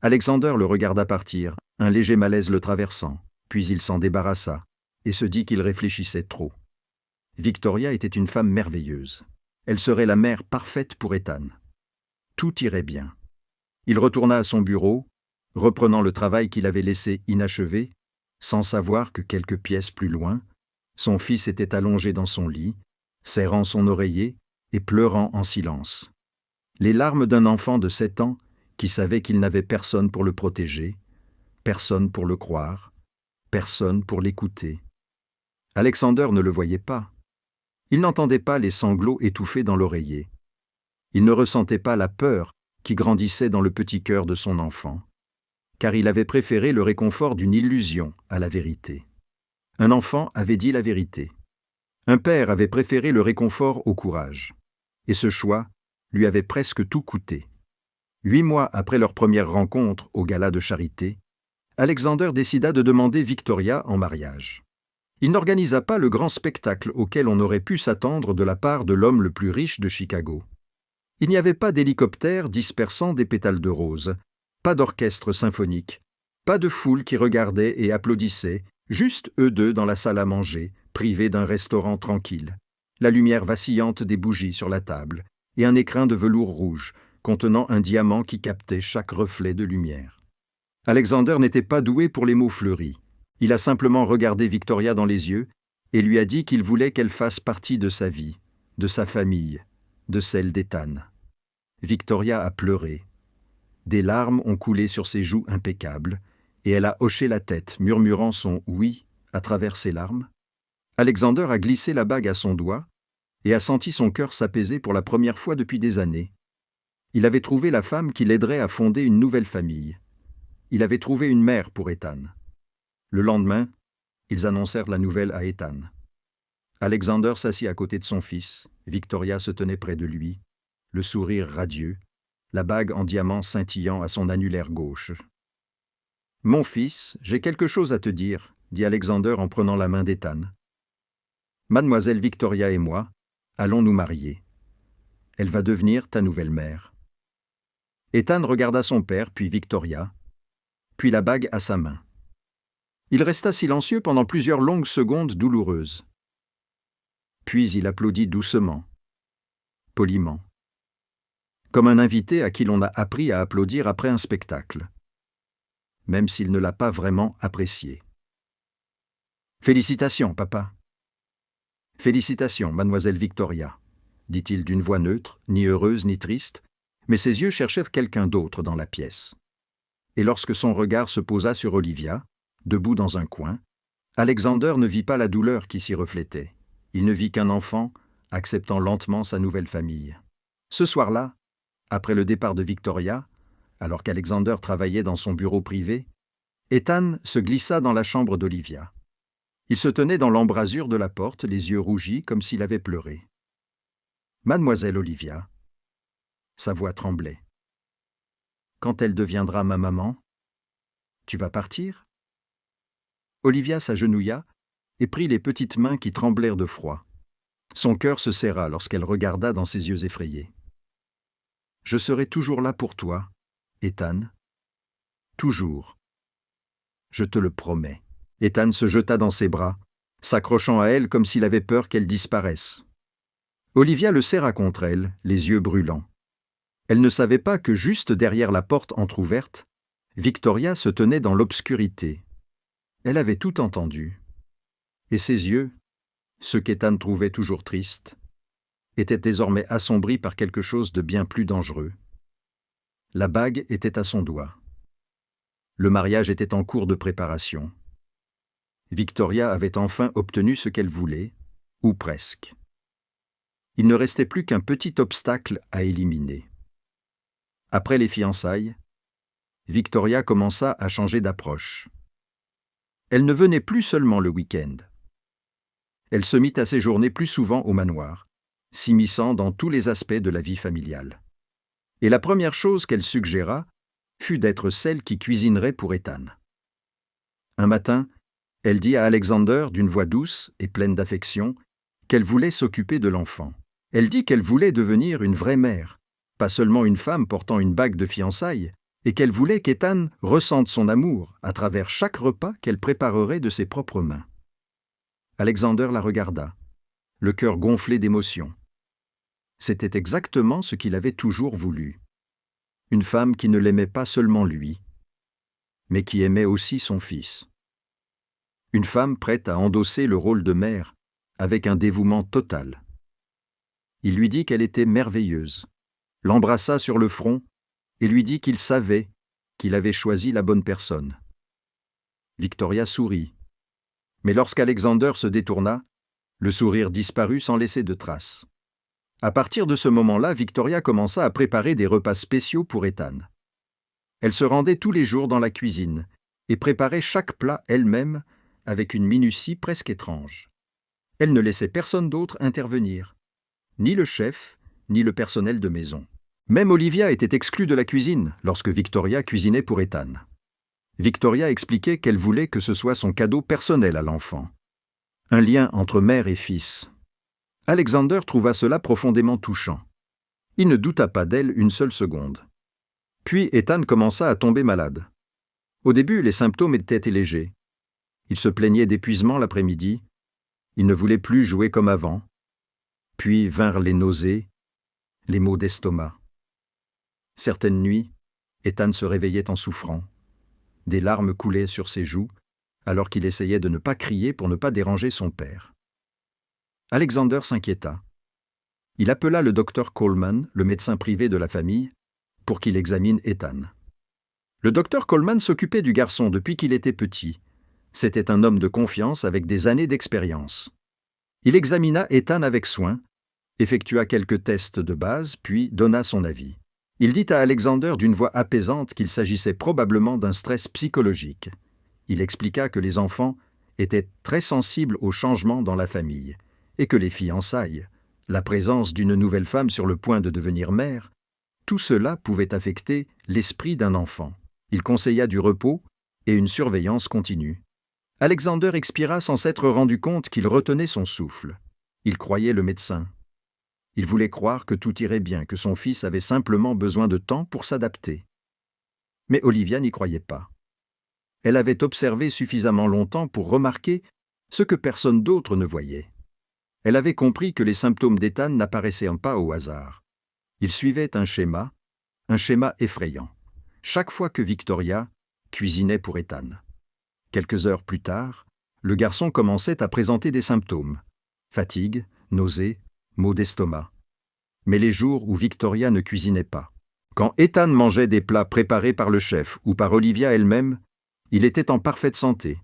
[SPEAKER 1] Alexander le regarda partir, un léger malaise le traversant, puis il s'en débarrassa et se dit qu'il réfléchissait trop. Victoria était une femme merveilleuse. Elle serait la mère parfaite pour Ethan. Tout irait bien. Il retourna à son bureau, reprenant le travail qu'il avait laissé inachevé, sans savoir que quelques pièces plus loin, son fils était allongé dans son lit, serrant son oreiller et pleurant en silence. Les larmes d'un enfant de 7 ans qui savait qu'il n'avait personne pour le protéger, personne pour le croire, personne pour l'écouter. Alexander ne le voyait pas. Il n'entendait pas les sanglots étouffés dans l'oreiller. Il ne ressentait pas la peur qui grandissait dans le petit cœur de son enfant, car il avait préféré le réconfort d'une illusion à la vérité. Un enfant avait dit la vérité. Un père avait préféré le réconfort au courage. Et ce choix lui avait presque tout coûté. 8 mois après leur première rencontre au gala de charité, Alexander décida de demander Victoria en mariage. Il n'organisa pas le grand spectacle auquel on aurait pu s'attendre de la part de l'homme le plus riche de Chicago. Il n'y avait pas d'hélicoptère dispersant des pétales de rose, pas d'orchestre symphonique, pas de foule qui regardait et applaudissait, juste eux deux dans la salle à manger, privés d'un restaurant tranquille, la lumière vacillante des bougies sur la table et un écrin de velours rouge contenant un diamant qui captait chaque reflet de lumière. Alexander n'était pas doué pour les mots fleuris. Il a simplement regardé Victoria dans les yeux et lui a dit qu'il voulait qu'elle fasse partie de sa vie, de sa famille, de celle d'Ethan. Victoria a pleuré. Des larmes ont coulé sur ses joues impeccables et elle a hoché la tête, murmurant son « oui » à travers ses larmes. Alexander a glissé la bague à son doigt et a senti son cœur s'apaiser pour la première fois depuis des années. Il avait trouvé la femme qui l'aiderait à fonder une nouvelle famille. Il avait trouvé une mère pour Ethan. Le lendemain, ils annoncèrent la nouvelle à Ethan. Alexander s'assit à côté de son fils, Victoria se tenait près de lui, le sourire radieux, la bague en diamant scintillant à son annulaire gauche. « Mon fils, j'ai quelque chose à te dire, » dit Alexander en prenant la main d'Ethan. « Mademoiselle Victoria et moi allons nous marier. Elle va devenir ta nouvelle mère. » Ethan regarda son père, puis Victoria, puis la bague à sa main. Il resta silencieux pendant plusieurs longues secondes douloureuses. Puis il applaudit doucement, poliment, comme un invité à qui l'on a appris à applaudir après un spectacle, même s'il ne l'a pas vraiment apprécié. « Félicitations, papa. »« Félicitations, mademoiselle Victoria, » dit-il d'une voix neutre, ni heureuse ni triste, mais ses yeux cherchaient quelqu'un d'autre dans la pièce. Et lorsque son regard se posa sur Olivia, debout dans un coin, Alexander ne vit pas la douleur qui s'y reflétait. Il ne vit qu'un enfant acceptant lentement sa nouvelle famille. Ce soir-là, après le départ de Victoria, alors qu'Alexander travaillait dans son bureau privé, Ethan se glissa dans la chambre d'Olivia. Il se tenait dans l'embrasure de la porte, les yeux rougis comme s'il avait pleuré. « Mademoiselle Olivia », sa voix tremblait. « Quand elle deviendra ma maman, tu vas partir ?» Olivia s'agenouilla et prit les petites mains qui tremblèrent de froid. Son cœur se serra lorsqu'elle regarda dans ses yeux effrayés. « Je serai toujours là pour toi, Ethan. Toujours. Je te le promets. » Ethan se jeta dans ses bras, s'accrochant à elle comme s'il avait peur qu'elle disparaisse. Olivia le serra contre elle, les yeux brûlants. Elle ne savait pas que juste derrière la porte entr'ouverte, Victoria se tenait dans l'obscurité. Elle avait tout entendu. Et ses yeux, ceux qu'Ethan trouvait toujours tristes, étaient désormais assombris par quelque chose de bien plus dangereux. La bague était à son doigt. Le mariage était en cours de préparation. Victoria avait enfin obtenu ce qu'elle voulait, ou presque. Il ne restait plus qu'un petit obstacle à éliminer. Après les fiançailles, Victoria commença à changer d'approche. Elle ne venait plus seulement le week-end. Elle se mit à séjourner plus souvent au manoir, s'immisçant dans tous les aspects de la vie familiale. Et la première chose qu'elle suggéra fut d'être celle qui cuisinerait pour Ethan. Un matin, elle dit à Alexander, d'une voix douce et pleine d'affection, qu'elle voulait s'occuper de l'enfant. Elle dit qu'elle voulait devenir une vraie mère, pas seulement une femme portant une bague de fiançailles, et qu'elle voulait qu'Ethan ressente son amour à travers chaque repas qu'elle préparerait de ses propres mains. Alexander la regarda, le cœur gonflé d'émotion. C'était exactement ce qu'il avait toujours voulu. Une femme qui ne l'aimait pas seulement lui, mais qui aimait aussi son fils. Une femme prête à endosser le rôle de mère avec un dévouement total. Il lui dit qu'elle était merveilleuse, l'embrassa sur le front et lui dit qu'il savait qu'il avait choisi la bonne personne. Victoria sourit, mais lorsqu'Alexander se détourna, le sourire disparut sans laisser de traces. À partir de ce moment-là, Victoria commença à préparer des repas spéciaux pour Ethan. Elle se rendait tous les jours dans la cuisine et préparait chaque plat elle-même avec une minutie presque étrange. Elle ne laissait personne d'autre intervenir, ni le chef, ni le personnel de maison. Même Olivia était exclue de la cuisine lorsque Victoria cuisinait pour Ethan. Victoria expliquait qu'elle voulait que ce soit son cadeau personnel à l'enfant. Un lien entre mère et fils. Alexander trouva cela profondément touchant. Il ne douta pas d'elle une seule seconde. Puis Ethan commença à tomber malade. Au début, les symptômes étaient légers. Il se plaignait d'épuisement l'après-midi. Il ne voulait plus jouer comme avant. Puis vinrent les nausées, les maux d'estomac. Certaines nuits, Ethan se réveillait en souffrant. Des larmes coulaient sur ses joues, alors qu'il essayait de ne pas crier pour ne pas déranger son père. Alexander s'inquiéta. Il appela le docteur Coleman, le médecin privé de la famille, pour qu'il examine Ethan. Le docteur Coleman s'occupait du garçon depuis qu'il était petit. C'était un homme de confiance avec des années d'expérience. Il examina Ethan avec soin, effectua quelques tests de base, puis donna son avis. Il dit à Alexander d'une voix apaisante qu'il s'agissait probablement d'un stress psychologique. Il expliqua que les enfants étaient très sensibles aux changements dans la famille et que les fiançailles, la présence d'une nouvelle femme sur le point de devenir mère, tout cela pouvait affecter l'esprit d'un enfant. Il conseilla du repos et une surveillance continue. Alexander expira sans s'être rendu compte qu'il retenait son souffle. Il croyait le médecin. Il voulait croire que tout irait bien, que son fils avait simplement besoin de temps pour s'adapter. Mais Olivia n'y croyait pas. Elle avait observé suffisamment longtemps pour remarquer ce que personne d'autre ne voyait. Elle avait compris que les symptômes d'Ethan n'apparaissaient pas au hasard. Ils suivaient un schéma effrayant, chaque fois que Victoria cuisinait pour Ethan. Quelques heures plus tard, le garçon commençait à présenter des symptômes: fatigue, nausées, maux d'estomac. Mais les jours où Victoria ne cuisinait pas, Quand Ethan mangeait des plats préparés par le chef ou par Olivia elle-même, il était en parfaite santé.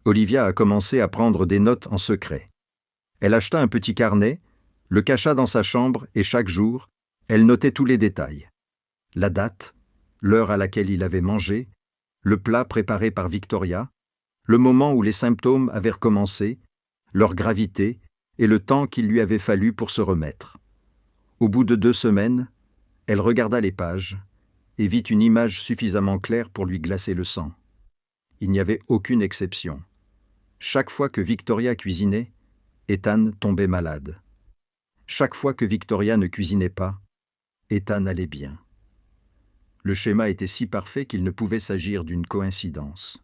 [SPEAKER 1] Olivia a commencé à prendre des notes en secret. Elle acheta un petit carnet, le cacha dans sa chambre et chaque jour, elle notait tous les détails. La date, l'heure à laquelle il avait mangé, le plat préparé par Victoria, le moment où les symptômes avaient recommencé, leur gravité et le temps qu'il lui avait fallu pour se remettre. Au bout de 2 semaines, elle regarda les pages et vit une image suffisamment claire pour lui glacer le sang. Il n'y avait aucune exception. Chaque fois que Victoria cuisinait, Ethan tombait malade. Chaque fois que Victoria ne cuisinait pas, Ethan allait bien. Le schéma était si parfait qu'il ne pouvait s'agir d'une coïncidence.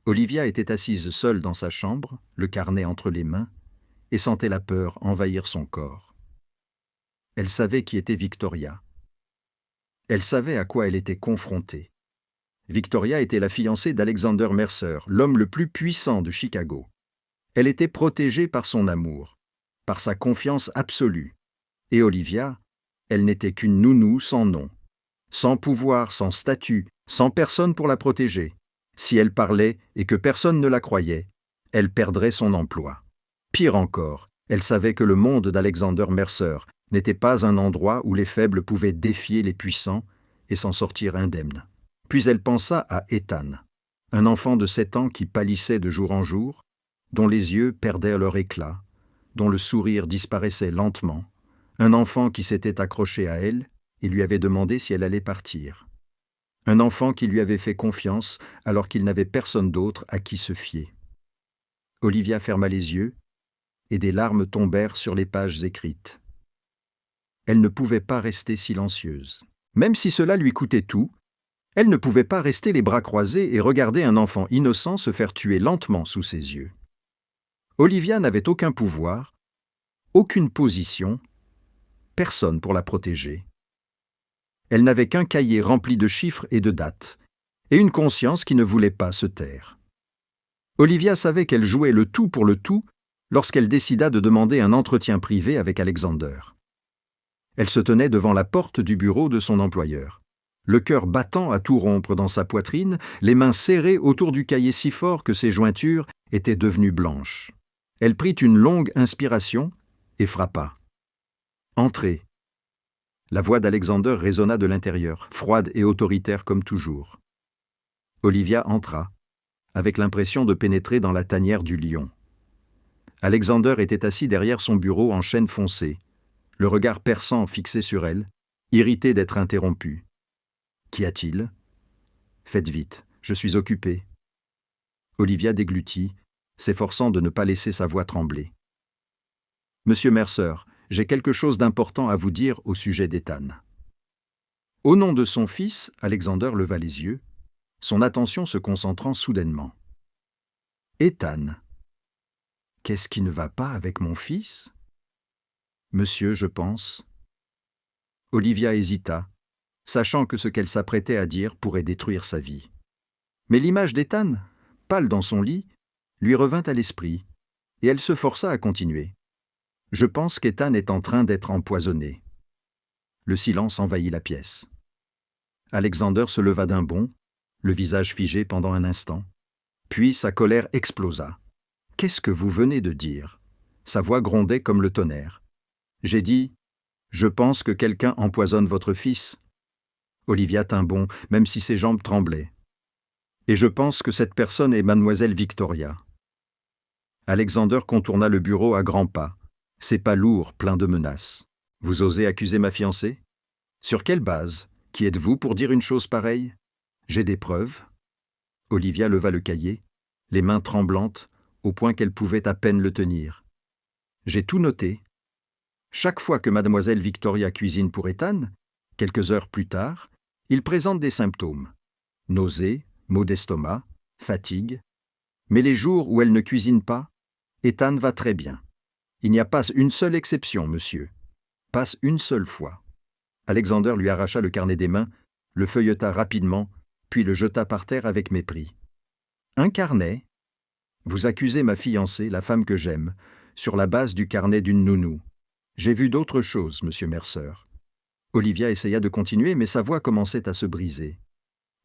[SPEAKER 1] Olivia était assise seule dans sa chambre, le carnet entre les mains, et sentait la peur envahir son corps. Elle savait qui était Victoria. Elle savait à quoi elle était confrontée. Victoria était la fiancée d'Alexander Mercer, l'homme le plus puissant de Chicago. Elle était protégée par son amour, par sa confiance absolue. Et Olivia, elle n'était qu'une nounou sans nom, sans pouvoir, sans statut, sans personne pour la protéger. Si elle parlait et que personne ne la croyait, elle perdrait son emploi. Pire encore, elle savait que le monde d'Alexander Mercer n'était pas un endroit où les faibles pouvaient défier les puissants et s'en sortir indemnes. Puis elle pensa à Ethan, un enfant de 7 ans qui pâlissait de jour en jour, dont les yeux perdaient leur éclat, dont le sourire disparaissait lentement, un enfant qui s'était accroché à elle et lui avait demandé si elle allait partir. Un enfant qui lui avait fait confiance alors qu'il n'avait personne d'autre à qui se fier. Olivia ferma les yeux et des larmes tombèrent sur les pages écrites. Elle ne pouvait pas rester silencieuse. Même si cela lui coûtait tout, elle ne pouvait pas rester les bras croisés et regarder un enfant innocent se faire tuer lentement sous ses yeux. Olivia n'avait aucun pouvoir, aucune position, personne pour la protéger. Elle n'avait qu'un cahier rempli de chiffres et de dates, et une conscience qui ne voulait pas se taire. Olivia savait qu'elle jouait le tout pour le tout lorsqu'elle décida de demander un entretien privé avec Alexander. Elle se tenait devant la porte du bureau de son employeur, le cœur battant à tout rompre dans sa poitrine, les mains serrées autour du cahier si fort que ses jointures étaient devenues blanches. Elle prit une longue inspiration et frappa. « Entrez !» La voix d'Alexander résonna de l'intérieur, froide et autoritaire comme toujours. Olivia entra, avec l'impression de pénétrer dans la tanière du lion. Alexander était assis derrière son bureau en chêne foncé, le regard perçant fixé sur elle, irrité d'être interrompu. « Qu'y a-t-il » ? « Faites vite, je suis occupé. » Olivia déglutit, s'efforçant de ne pas laisser sa voix trembler. « Monsieur Mercer, j'ai quelque chose d'important à vous dire au sujet d'Ethan. » Au nom de son fils, Alexander leva les yeux, son attention se concentrant soudainement. « Ethan, qu'est-ce qui ne va pas avec mon fils ? » « Monsieur, je pense. » Olivia hésita, sachant que ce qu'elle s'apprêtait à dire pourrait détruire sa vie. Mais l'image d'Ethan, pâle dans son lit, lui revint à l'esprit, et elle se força à continuer. « Je pense qu'Ethan est en train d'être empoisonné. » Le silence envahit la pièce. Alexander se leva d'un bond, le visage figé pendant un instant. Puis sa colère explosa. « Qu'est-ce que vous venez de dire ?» Sa voix grondait comme le tonnerre. « J'ai dit, je pense que quelqu'un empoisonne votre fils. » Olivia tint bon, même si ses jambes tremblaient. « Et je pense que cette personne est mademoiselle Victoria. » Alexander contourna le bureau à grands pas, ses pas lourds, pleins de menaces. « Vous osez accuser ma fiancée ? Sur quelle base ? Qui êtes-vous pour dire une chose pareille ? J'ai des preuves. » Olivia leva le cahier, les mains tremblantes, au point qu'elle pouvait à peine le tenir. « J'ai tout noté. Chaque fois que mademoiselle Victoria cuisine pour Ethan, quelques heures plus tard, il présente des symptômes. Nausées, maux d'estomac, fatigue. Mais les jours où elle ne cuisine pas, Ethan va très bien. Il n'y a pas une seule exception, monsieur. Pas une seule fois. » Alexander lui arracha le carnet des mains, le feuilleta rapidement, puis le jeta par terre avec mépris. « Un carnet ? Vous accusez ma fiancée, la femme que j'aime, sur la base du carnet d'une nounou. J'ai vu d'autres choses, monsieur Mercer. Olivia essaya de continuer, mais sa voix commençait à se briser.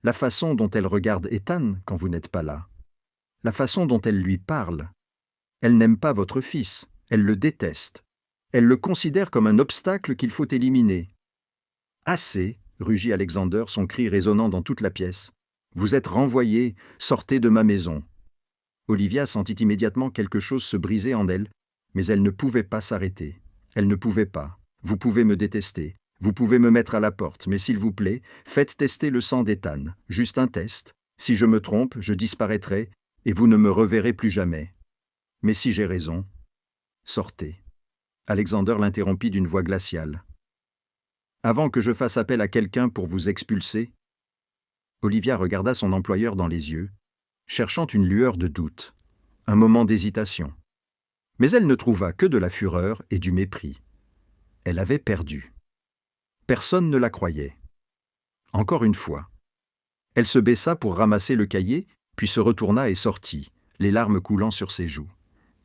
[SPEAKER 1] La façon dont elle regarde Ethan quand vous n'êtes pas là. La façon dont elle lui parle. Elle n'aime pas votre fils, elle le déteste. Elle le considère comme un obstacle qu'il faut éliminer. « Assez !» rugit Alexander, son cri résonnant dans toute la pièce. « Vous êtes renvoyé, sortez de ma maison. » Olivia sentit immédiatement quelque chose se briser en elle, mais elle ne pouvait pas s'arrêter. Elle ne pouvait pas. « Vous pouvez me détester. Vous pouvez me mettre à la porte, mais s'il vous plaît, faites tester le sang d'Ethan. Juste un test. Si je me trompe, je disparaîtrai, et vous ne me reverrez plus jamais. Mais si j'ai raison, sortez. » Alexander l'interrompit d'une voix glaciale. « Avant que je fasse appel à quelqu'un pour vous expulser ?» Olivia regarda son employeur dans les yeux, cherchant une lueur de doute, un moment d'hésitation. Mais elle ne trouva que de la fureur et du mépris. Elle avait perdu. Personne ne la croyait. Encore une fois. Elle se baissa pour ramasser le cahier, puis se retourna et sortit, les larmes coulant sur ses joues.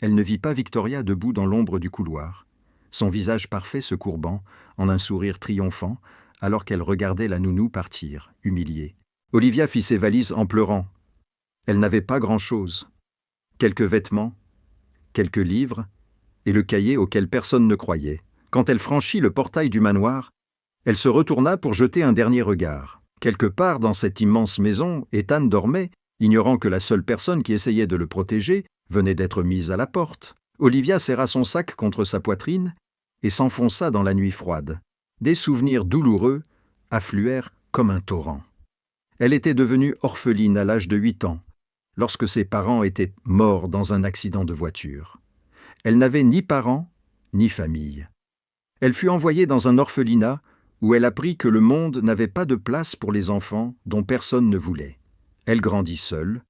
[SPEAKER 1] Elle ne vit pas Victoria debout dans l'ombre du couloir, son visage parfait se courbant en un sourire triomphant, alors qu'elle regardait la nounou partir, humiliée. Olivia fit ses valises en pleurant. Elle n'avait pas grand-chose. Quelques vêtements, quelques livres, et le cahier auquel personne ne croyait. Quand elle franchit le portail du manoir, elle se retourna pour jeter un dernier regard. Quelque part dans cette immense maison, Ethan dormait, ignorant que la seule personne qui essayait de le protéger venait d'être mise à la porte. Olivia serra son sac contre sa poitrine et s'enfonça dans la nuit froide. Des souvenirs douloureux affluèrent comme un torrent. Elle était devenue orpheline à l'âge de 8 ans, lorsque ses parents étaient morts dans un accident de voiture. Elle n'avait ni parents, ni famille. Elle fut envoyée dans un orphelinat où elle apprit que le monde n'avait pas de place pour les enfants dont personne ne voulait. Elle grandit seule,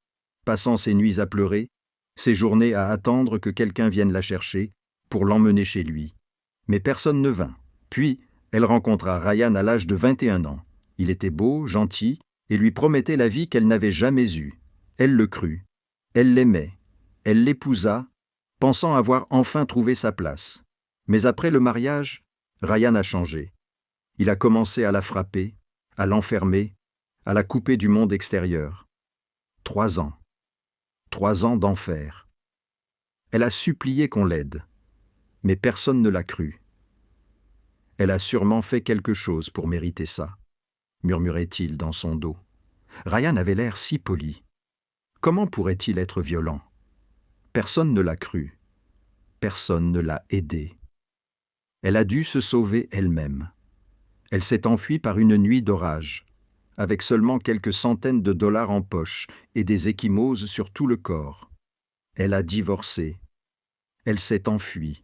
[SPEAKER 1] passant ses nuits à pleurer, ses journées à attendre que quelqu'un vienne la chercher pour l'emmener chez lui. Mais personne ne vint. Puis, elle rencontra Ryan à l'âge de 21 ans. Il était beau, gentil, et lui promettait la vie qu'elle n'avait jamais eue. Elle le crut. Elle l'aimait. Elle l'épousa, pensant avoir enfin trouvé sa place. Mais après le mariage, Ryan a changé. Il a commencé à la frapper, à l'enfermer, à la couper du monde extérieur. 3 ans. 3 ans d'enfer. Elle a supplié qu'on l'aide, mais personne ne l'a cru. Elle a sûrement fait quelque chose pour mériter ça, murmurait-il dans son dos. Ryan avait l'air si poli. Comment pourrait-il être violent? Personne ne l'a cru. Personne ne l'a aidé. Elle a dû se sauver elle-même. Elle s'est enfuie par une nuit d'orage, avec seulement quelques centaines de dollars en poche et des ecchymoses sur tout le corps. Elle a divorcé. Elle s'est enfuie.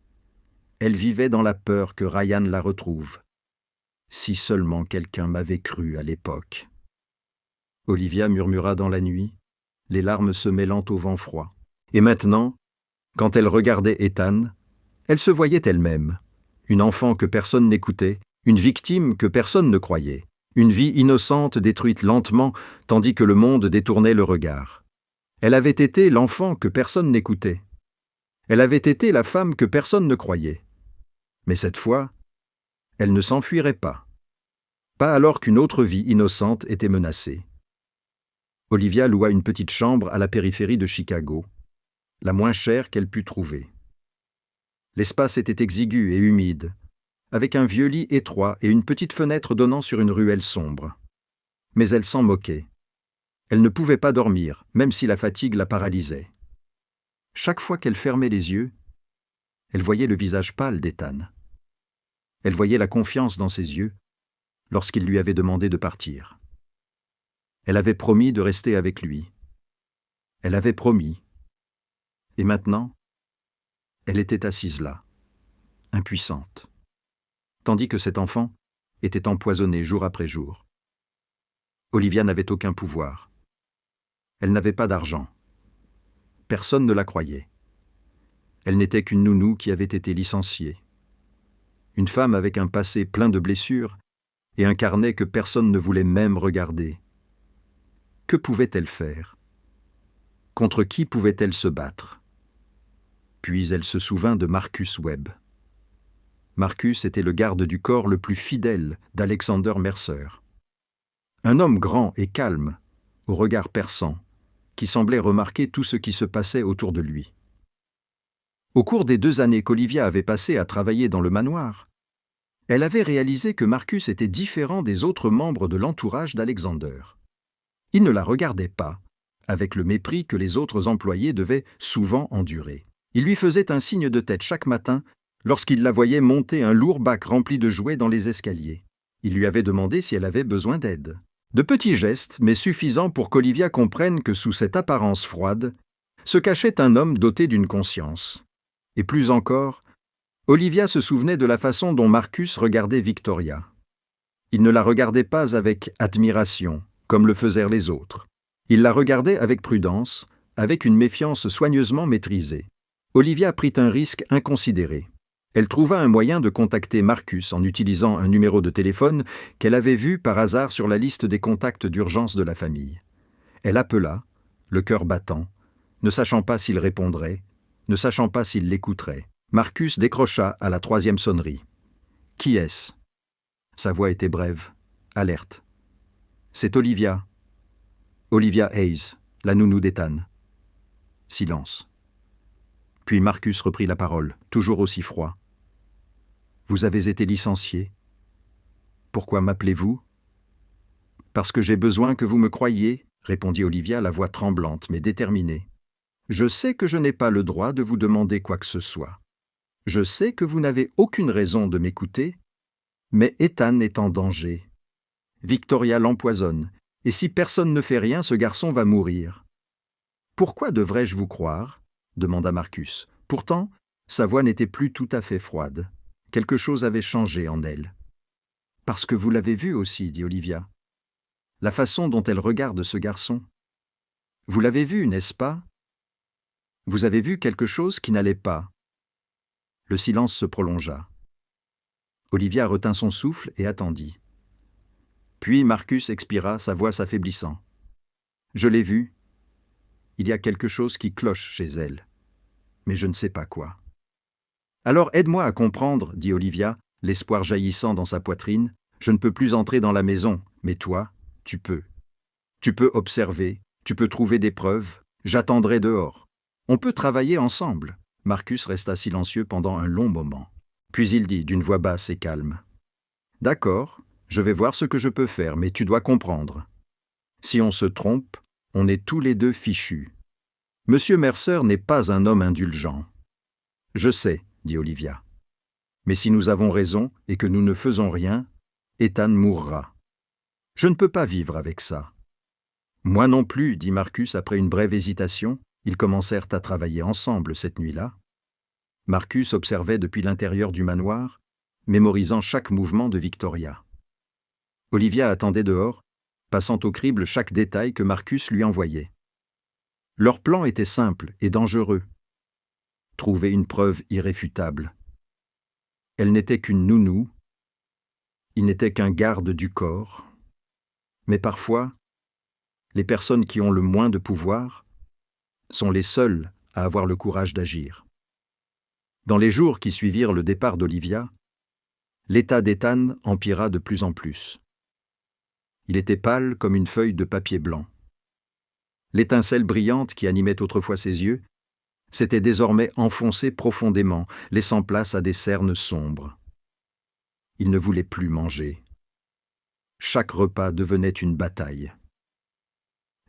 [SPEAKER 1] Elle vivait dans la peur que Ryan la retrouve. Si seulement quelqu'un m'avait cru à l'époque. Olivia murmura dans la nuit, les larmes se mêlant au vent froid. Et maintenant, quand elle regardait Ethan, elle se voyait elle-même, une enfant que personne n'écoutait, une victime que personne ne croyait, une vie innocente détruite lentement tandis que le monde détournait le regard. Elle avait été l'enfant que personne n'écoutait. Elle avait été la femme que personne ne croyait. Mais cette fois, elle ne s'enfuirait pas. Pas alors qu'une autre vie innocente était menacée. Olivia loua une petite chambre à la périphérie de Chicago, la moins chère qu'elle put trouver. L'espace était exigu et humide, avec un vieux lit étroit et une petite fenêtre donnant sur une ruelle sombre. Mais elle s'en moquait. Elle ne pouvait pas dormir, même si la fatigue la paralysait. Chaque fois qu'elle fermait les yeux, elle voyait le visage pâle d'Ethan. Elle voyait la confiance dans ses yeux lorsqu'il lui avait demandé de partir. Elle avait promis de rester avec lui. Elle avait promis. Et maintenant, elle était assise là, impuissante, tandis que cet enfant était empoisonné jour après jour. Olivia n'avait aucun pouvoir. Elle n'avait pas d'argent. Personne ne la croyait. Elle n'était qu'une nounou qui avait été licenciée. Une femme avec un passé plein de blessures et un carnet que personne ne voulait même regarder. Que pouvait-elle faire? Contre qui pouvait-elle se battre? Puis elle se souvint de Marcus Webb. Marcus était le garde du corps le plus fidèle d'Alexander Mercer. Un homme grand et calme, au regard perçant, qui semblait remarquer tout ce qui se passait autour de lui. Au cours des 2 années qu'Olivia avait passées à travailler dans le manoir, elle avait réalisé que Marcus était différent des autres membres de l'entourage d'Alexander. Il ne la regardait pas, avec le mépris que les autres employés devaient souvent endurer. Il lui faisait un signe de tête chaque matin lorsqu'il la voyait monter un lourd bac rempli de jouets dans les escaliers. Il lui avait demandé si elle avait besoin d'aide. De petits gestes, mais suffisants pour qu'Olivia comprenne que sous cette apparence froide se cachait un homme doté d'une conscience. Et plus encore, Olivia se souvenait de la façon dont Marcus regardait Victoria. Il ne la regardait pas avec admiration, comme le faisaient les autres. Il la regardait avec prudence, avec une méfiance soigneusement maîtrisée. Olivia prit un risque inconsidéré. Elle trouva un moyen de contacter Marcus en utilisant un numéro de téléphone qu'elle avait vu par hasard sur la liste des contacts d'urgence de la famille. Elle appela, le cœur battant, ne sachant pas s'il répondrait, ne sachant pas s'il l'écouterait. Marcus décrocha à la 3e sonnerie. « Qui est-ce » Sa voix était brève, alerte. « C'est Olivia. Olivia Hayes, la nounou d'Ethan. » Silence. Puis Marcus reprit la parole, toujours aussi froid. « Vous avez été licencié. Pourquoi m'appelez-vous ?»« Parce que j'ai besoin que vous me croyiez, » répondit Olivia, la voix tremblante mais déterminée. « Je sais que je n'ai pas le droit de vous demander quoi que ce soit. Je sais que vous n'avez aucune raison de m'écouter, mais Ethan est en danger. Victoria l'empoisonne, et si personne ne fait rien, ce garçon va mourir. »« Pourquoi devrais-je vous croire ?» demanda Marcus. Pourtant, sa voix n'était plus tout à fait froide. Quelque chose avait changé en elle. « Parce que vous l'avez vu aussi, » dit Olivia. « La façon dont elle regarde ce garçon. Vous l'avez vu, n'est-ce pas ? Vous avez vu quelque chose qui n'allait pas. » Le silence se prolongea. Olivia retint son souffle et attendit. Puis Marcus expira, sa voix s'affaiblissant. « Je l'ai vue. Il y a quelque chose qui cloche chez elle. Mais je ne sais pas quoi. »« Alors aide-moi à comprendre, » dit Olivia, l'espoir jaillissant dans sa poitrine. « Je ne peux plus entrer dans la maison, mais toi, tu peux. Tu peux observer, tu peux trouver des preuves. J'attendrai dehors. On peut travailler ensemble. » Marcus resta silencieux pendant un long moment. Puis il dit d'une voix basse et calme. « D'accord, je vais voir ce que je peux faire, mais tu dois comprendre. Si on se trompe, on est tous les deux fichus. Monsieur Mercer n'est pas un homme indulgent. »« Je sais, » dit Olivia. « Mais si nous avons raison et que nous ne faisons rien, Ethan mourra. Je ne peux pas vivre avec ça. »« Moi non plus, » dit Marcus après une brève hésitation. Ils commencèrent à travailler ensemble cette nuit-là. Marcus observait depuis l'intérieur du manoir, mémorisant chaque mouvement de Victoria. Olivia attendait dehors, passant au crible chaque détail que Marcus lui envoyait. Leur plan était simple et dangereux. Trouver une preuve irréfutable. Elle n'était qu'une nounou, il n'était qu'un garde du corps. Mais parfois, les personnes qui ont le moins de pouvoir sont les seuls à avoir le courage d'agir. Dans les jours qui suivirent le départ d'Olivia, l'état d'Ethan empira de plus en plus. Il était pâle comme une feuille de papier blanc. L'étincelle brillante qui animait autrefois ses yeux s'était désormais enfoncée profondément, laissant place à des cernes sombres. Il ne voulait plus manger. Chaque repas devenait une bataille.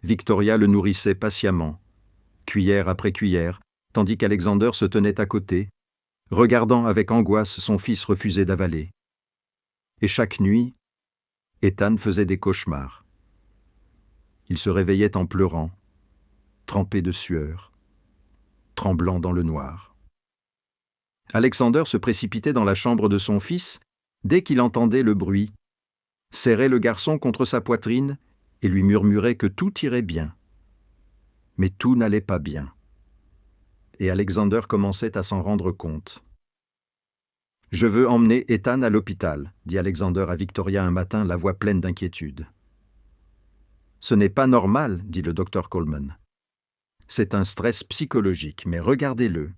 [SPEAKER 1] Victoria le nourrissait patiemment, cuillère après cuillère, tandis qu'Alexander se tenait à côté, regardant avec angoisse son fils refuser d'avaler. Et chaque nuit, Ethan faisait des cauchemars. Il se réveillait en pleurant, trempé de sueur, tremblant dans le noir. Alexander se précipitait dans la chambre de son fils dès qu'il entendait le bruit, serrait le garçon contre sa poitrine et lui murmurait que tout irait bien. Mais tout n'allait pas bien. Et Alexander commençait à s'en rendre compte. « Je veux emmener Ethan à l'hôpital, » dit Alexander à Victoria un matin, la voix pleine d'inquiétude. « Ce n'est pas normal, » dit le docteur Coleman. « C'est un stress psychologique, mais regardez-le.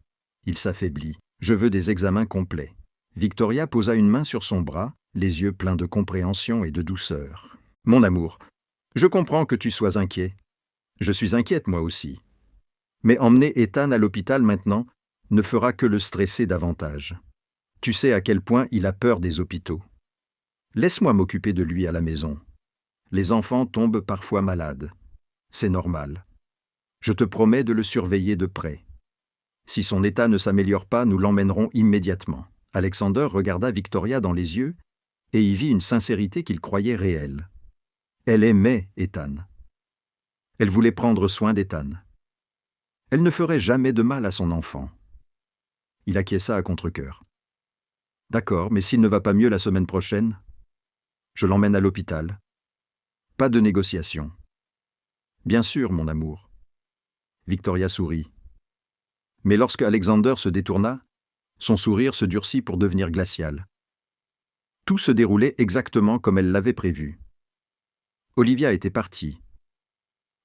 [SPEAKER 1] Il s'affaiblit. Je veux des examens complets. » Victoria posa une main sur son bras, les yeux pleins de compréhension et de douceur. « Mon amour, je comprends que tu sois inquiet. Je suis inquiète moi aussi. Mais emmener Ethan à l'hôpital maintenant ne fera que le stresser davantage. Tu sais à quel point il a peur des hôpitaux. Laisse-moi m'occuper de lui à la maison. Les enfants tombent parfois malades. C'est normal. Je te promets de le surveiller de près. Si son état ne s'améliore pas, nous l'emmènerons immédiatement. » Alexander regarda Victoria dans les yeux et y vit une sincérité qu'il croyait réelle. Elle aimait Ethan. Elle voulait prendre soin d'Ethan. Elle ne ferait jamais de mal à son enfant. Il acquiesça à contre-cœur. « D'accord, mais s'il ne va pas mieux la semaine prochaine, je l'emmène à l'hôpital. Pas de négociation. »« Bien sûr, mon amour. » Victoria sourit. Mais lorsque Alexander se détourna, son sourire se durcit pour devenir glacial. Tout se déroulait exactement comme elle l'avait prévu. Olivia était partie.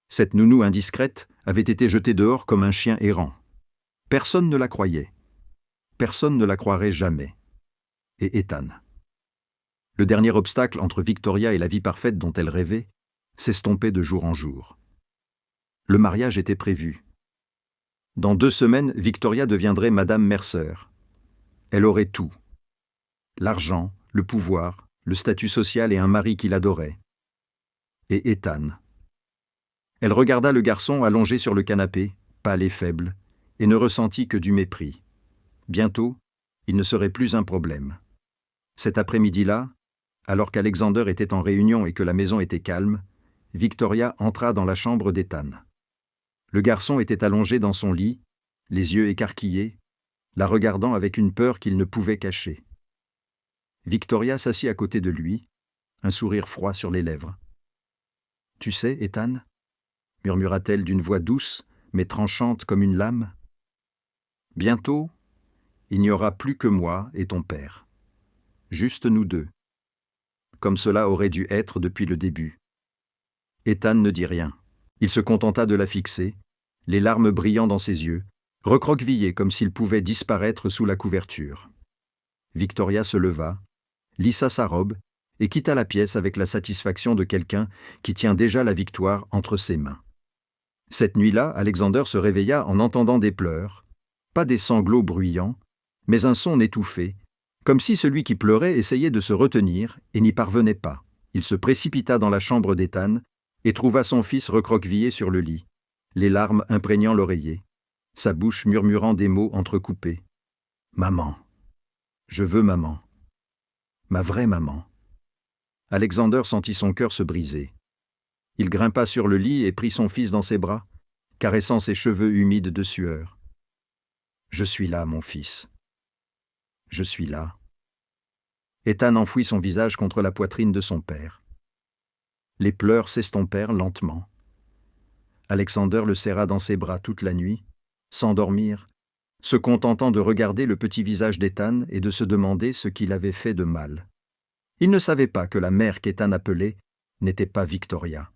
[SPEAKER 1] Cette nounou indiscrète avait été jetée dehors comme un chien errant. Personne ne la croyait. Personne ne la croirait jamais. Et Ethan. Le dernier obstacle entre Victoria et la vie parfaite dont elle rêvait s'estompait de jour en jour. Le mariage était prévu. Dans 2 semaines, Victoria deviendrait Madame Mercer. Elle aurait tout. L'argent, le pouvoir, le statut social et un mari qui l'adorait. Et Ethan. Elle regarda le garçon allongé sur le canapé, pâle et faible, et ne ressentit que du mépris. Bientôt, il ne serait plus un problème. Cet après-midi-là, alors qu'Alexander était en réunion et que la maison était calme, Victoria entra dans la chambre d'Ethan. Le garçon était allongé dans son lit, les yeux écarquillés, la regardant avec une peur qu'il ne pouvait cacher. Victoria s'assit à côté de lui, un sourire froid sur les lèvres. « Tu sais, Ethan » murmura-t-elle d'une voix douce, mais tranchante comme une lame. « Bientôt, il n'y aura plus que moi et ton père. Juste nous deux. Comme cela aurait dû être depuis le début. » Ethan ne dit rien. Il se contenta de la fixer, les larmes brillant dans ses yeux, recroquevillé comme s'il pouvait disparaître sous la couverture. Victoria se leva, lissa sa robe et quitta la pièce avec la satisfaction de quelqu'un qui tient déjà la victoire entre ses mains. Cette nuit-là, Alexander se réveilla en entendant des pleurs, pas des sanglots bruyants, mais un son étouffé, comme si celui qui pleurait essayait de se retenir et n'y parvenait pas. Il se précipita dans la chambre d'Ethan et trouva son fils recroquevillé sur le lit, les larmes imprégnant l'oreiller, sa bouche murmurant des mots entrecoupés. « Maman. Je veux maman. Ma vraie maman. » Alexander sentit son cœur se briser. Il grimpa sur le lit et prit son fils dans ses bras, caressant ses cheveux humides de sueur. « Je suis là, mon fils. Je suis là. » Ethan enfouit son visage contre la poitrine de son père. Les pleurs s'estompèrent lentement. Alexander le serra dans ses bras toute la nuit, sans dormir, se contentant de regarder le petit visage d'Ethan et de se demander ce qu'il avait fait de mal. Il ne savait pas que la mère qu'Ethan appelait n'était pas Victoria.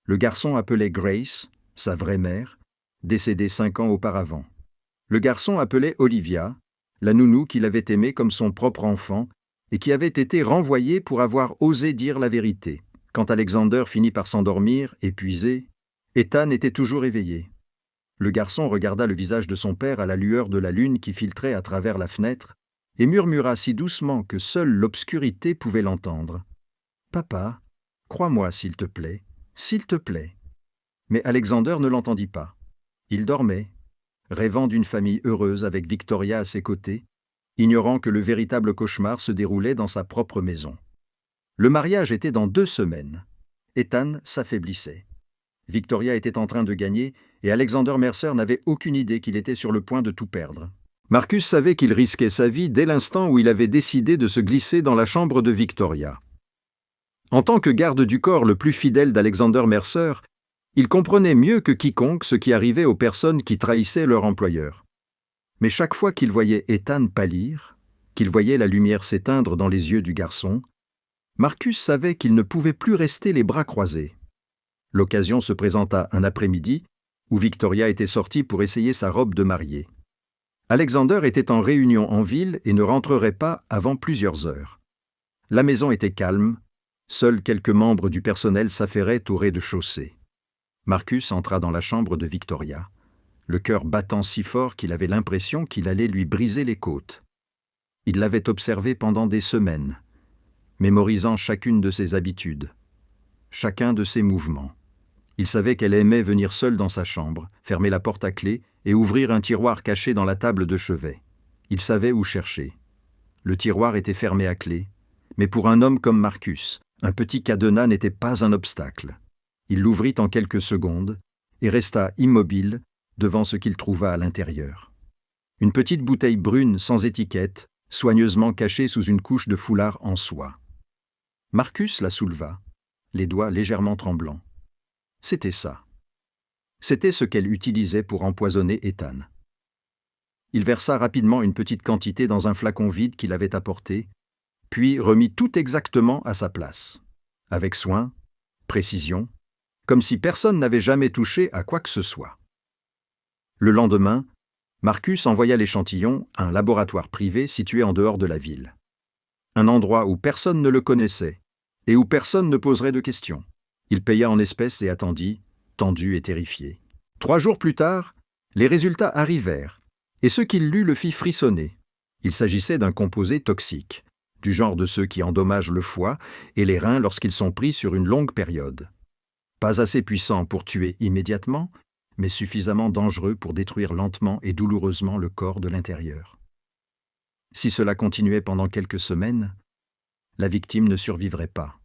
[SPEAKER 1] Le garçon appelait Grace, sa vraie mère, décédée 5 ans auparavant. Le garçon appelait Olivia, la nounou qu'il avait aimée comme son propre enfant et qui avait été renvoyée pour avoir osé dire la vérité. Quand Alexander finit par s'endormir, épuisé, Ethan était toujours éveillé. Le garçon regarda le visage de son père à la lueur de la lune qui filtrait à travers la fenêtre et murmura si doucement que seule l'obscurité pouvait l'entendre. « Papa, crois-moi s'il te plaît, s'il te plaît. » Mais Alexander ne l'entendit pas. Il dormait, rêvant d'une famille heureuse avec Victoria à ses côtés, ignorant que le véritable cauchemar se déroulait dans sa propre maison. Le mariage était dans 2 semaines. Ethan s'affaiblissait. Victoria était en train de gagner et Alexander Mercer n'avait aucune idée qu'il était sur le point de tout perdre. Marcus savait qu'il risquait sa vie dès l'instant où il avait décidé de se glisser dans la chambre de Victoria. En tant que garde du corps le plus fidèle d'Alexander Mercer, il comprenait mieux que quiconque ce qui arrivait aux personnes qui trahissaient leur employeur. Mais chaque fois qu'il voyait Ethan pâlir, qu'il voyait la lumière s'éteindre dans les yeux du garçon, Marcus savait qu'il ne pouvait plus rester les bras croisés. L'occasion se présenta un après-midi où Victoria était sortie pour essayer sa robe de mariée. Alexander était en réunion en ville et ne rentrerait pas avant plusieurs heures. La maison était calme, seuls quelques membres du personnel s'affairaient au rez-de-chaussée. Marcus entra dans la chambre de Victoria, le cœur battant si fort qu'il avait l'impression qu'il allait lui briser les côtes. Il l'avait observée pendant des semaines, mémorisant chacune de ses habitudes, chacun de ses mouvements. Il savait qu'elle aimait venir seule dans sa chambre, fermer la porte à clé et ouvrir un tiroir caché dans la table de chevet. Il savait où chercher. Le tiroir était fermé à clé, mais pour un homme comme Marcus, un petit cadenas n'était pas un obstacle. Il l'ouvrit en quelques secondes et resta immobile devant ce qu'il trouva à l'intérieur. Une petite bouteille brune sans étiquette, soigneusement cachée sous une couche de foulard en soie. Marcus la souleva, les doigts légèrement tremblants. C'était ça. C'était ce qu'elle utilisait pour empoisonner Ethan. Il versa rapidement une petite quantité dans un flacon vide qu'il avait apporté, puis remit tout exactement à sa place, avec soin, précision, comme si personne n'avait jamais touché à quoi que ce soit. Le lendemain, Marcus envoya l'échantillon à un laboratoire privé situé en dehors de la ville. Un endroit où personne ne le connaissait et où personne ne poserait de questions. Il paya en espèces et attendit, tendu et terrifié. 3 jours plus tard, les résultats arrivèrent, et ce qu'il lut le fit frissonner. Il s'agissait d'un composé toxique, du genre de ceux qui endommagent le foie et les reins lorsqu'ils sont pris sur une longue période. Pas assez puissant pour tuer immédiatement, mais suffisamment dangereux pour détruire lentement et douloureusement le corps de l'intérieur. Si cela continuait pendant quelques semaines, la victime ne survivrait pas.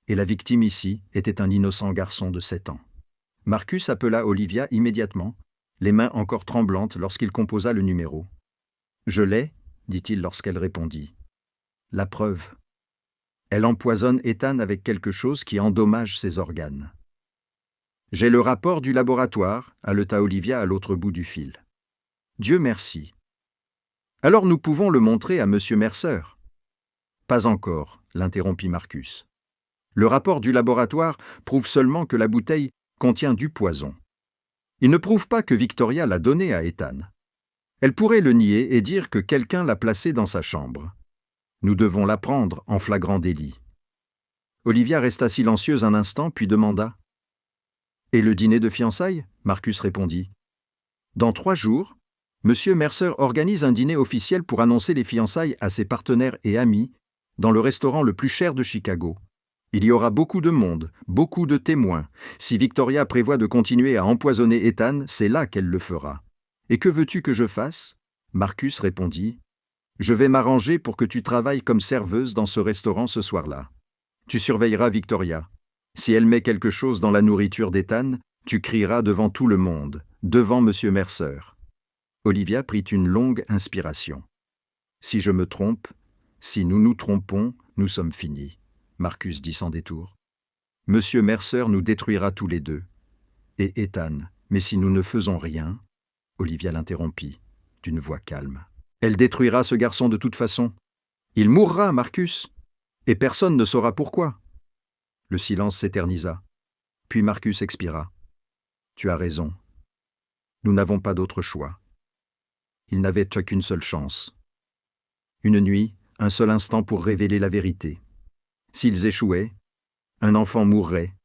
[SPEAKER 1] Et la victime ici était un innocent garçon de 7 ans. Marcus appela Olivia immédiatement, les mains encore tremblantes lorsqu'il composa le numéro. « Je l'ai », dit-il lorsqu'elle répondit. « La preuve. Elle empoisonne Ethan avec quelque chose qui endommage ses organes. » « J'ai le rapport du laboratoire, haleta Olivia à l'autre bout du fil. « Dieu merci. »« Alors nous pouvons le montrer à M. Mercer. »« Pas encore, » l'interrompit Marcus. « Le rapport du laboratoire prouve seulement que la bouteille contient du poison. Il ne prouve pas que Victoria l'a donné à Ethan. Elle pourrait le nier et dire que quelqu'un l'a placé dans sa chambre. Nous devons la prendre en flagrant délit. » Olivia resta silencieuse un instant, puis demanda « Et le dîner de fiançailles ?» Marcus répondit. « Dans 3 jours, M. Mercer organise un dîner officiel pour annoncer les fiançailles à ses partenaires et amis dans le restaurant le plus cher de Chicago. Il y aura beaucoup de monde, beaucoup de témoins. Si Victoria prévoit de continuer à empoisonner Ethan, c'est là qu'elle le fera. Et que veux-tu que je fasse ?» Marcus répondit. « Je vais m'arranger pour que tu travailles comme serveuse dans ce restaurant ce soir-là. Tu surveilleras Victoria. Si elle met quelque chose dans la nourriture d'Ethan, tu crieras devant tout le monde, devant M. Mercer. » Olivia prit une longue inspiration. « Si je me trompe, si nous nous trompons, nous sommes finis. » Marcus dit sans détour. « M. Mercer nous détruira tous les deux. Et Ethan, mais si nous ne faisons rien... » Olivia l'interrompit, d'une voix calme. « Elle détruira ce garçon de toute façon. Il mourra, Marcus, et personne ne saura pourquoi. » Le silence s'éternisa. Puis Marcus expira. « Tu as raison. Nous n'avons pas d'autre choix. » Ils n'avaient qu'une seule chance. Une nuit, un seul instant pour révéler la vérité. S'ils échouaient, un enfant mourrait,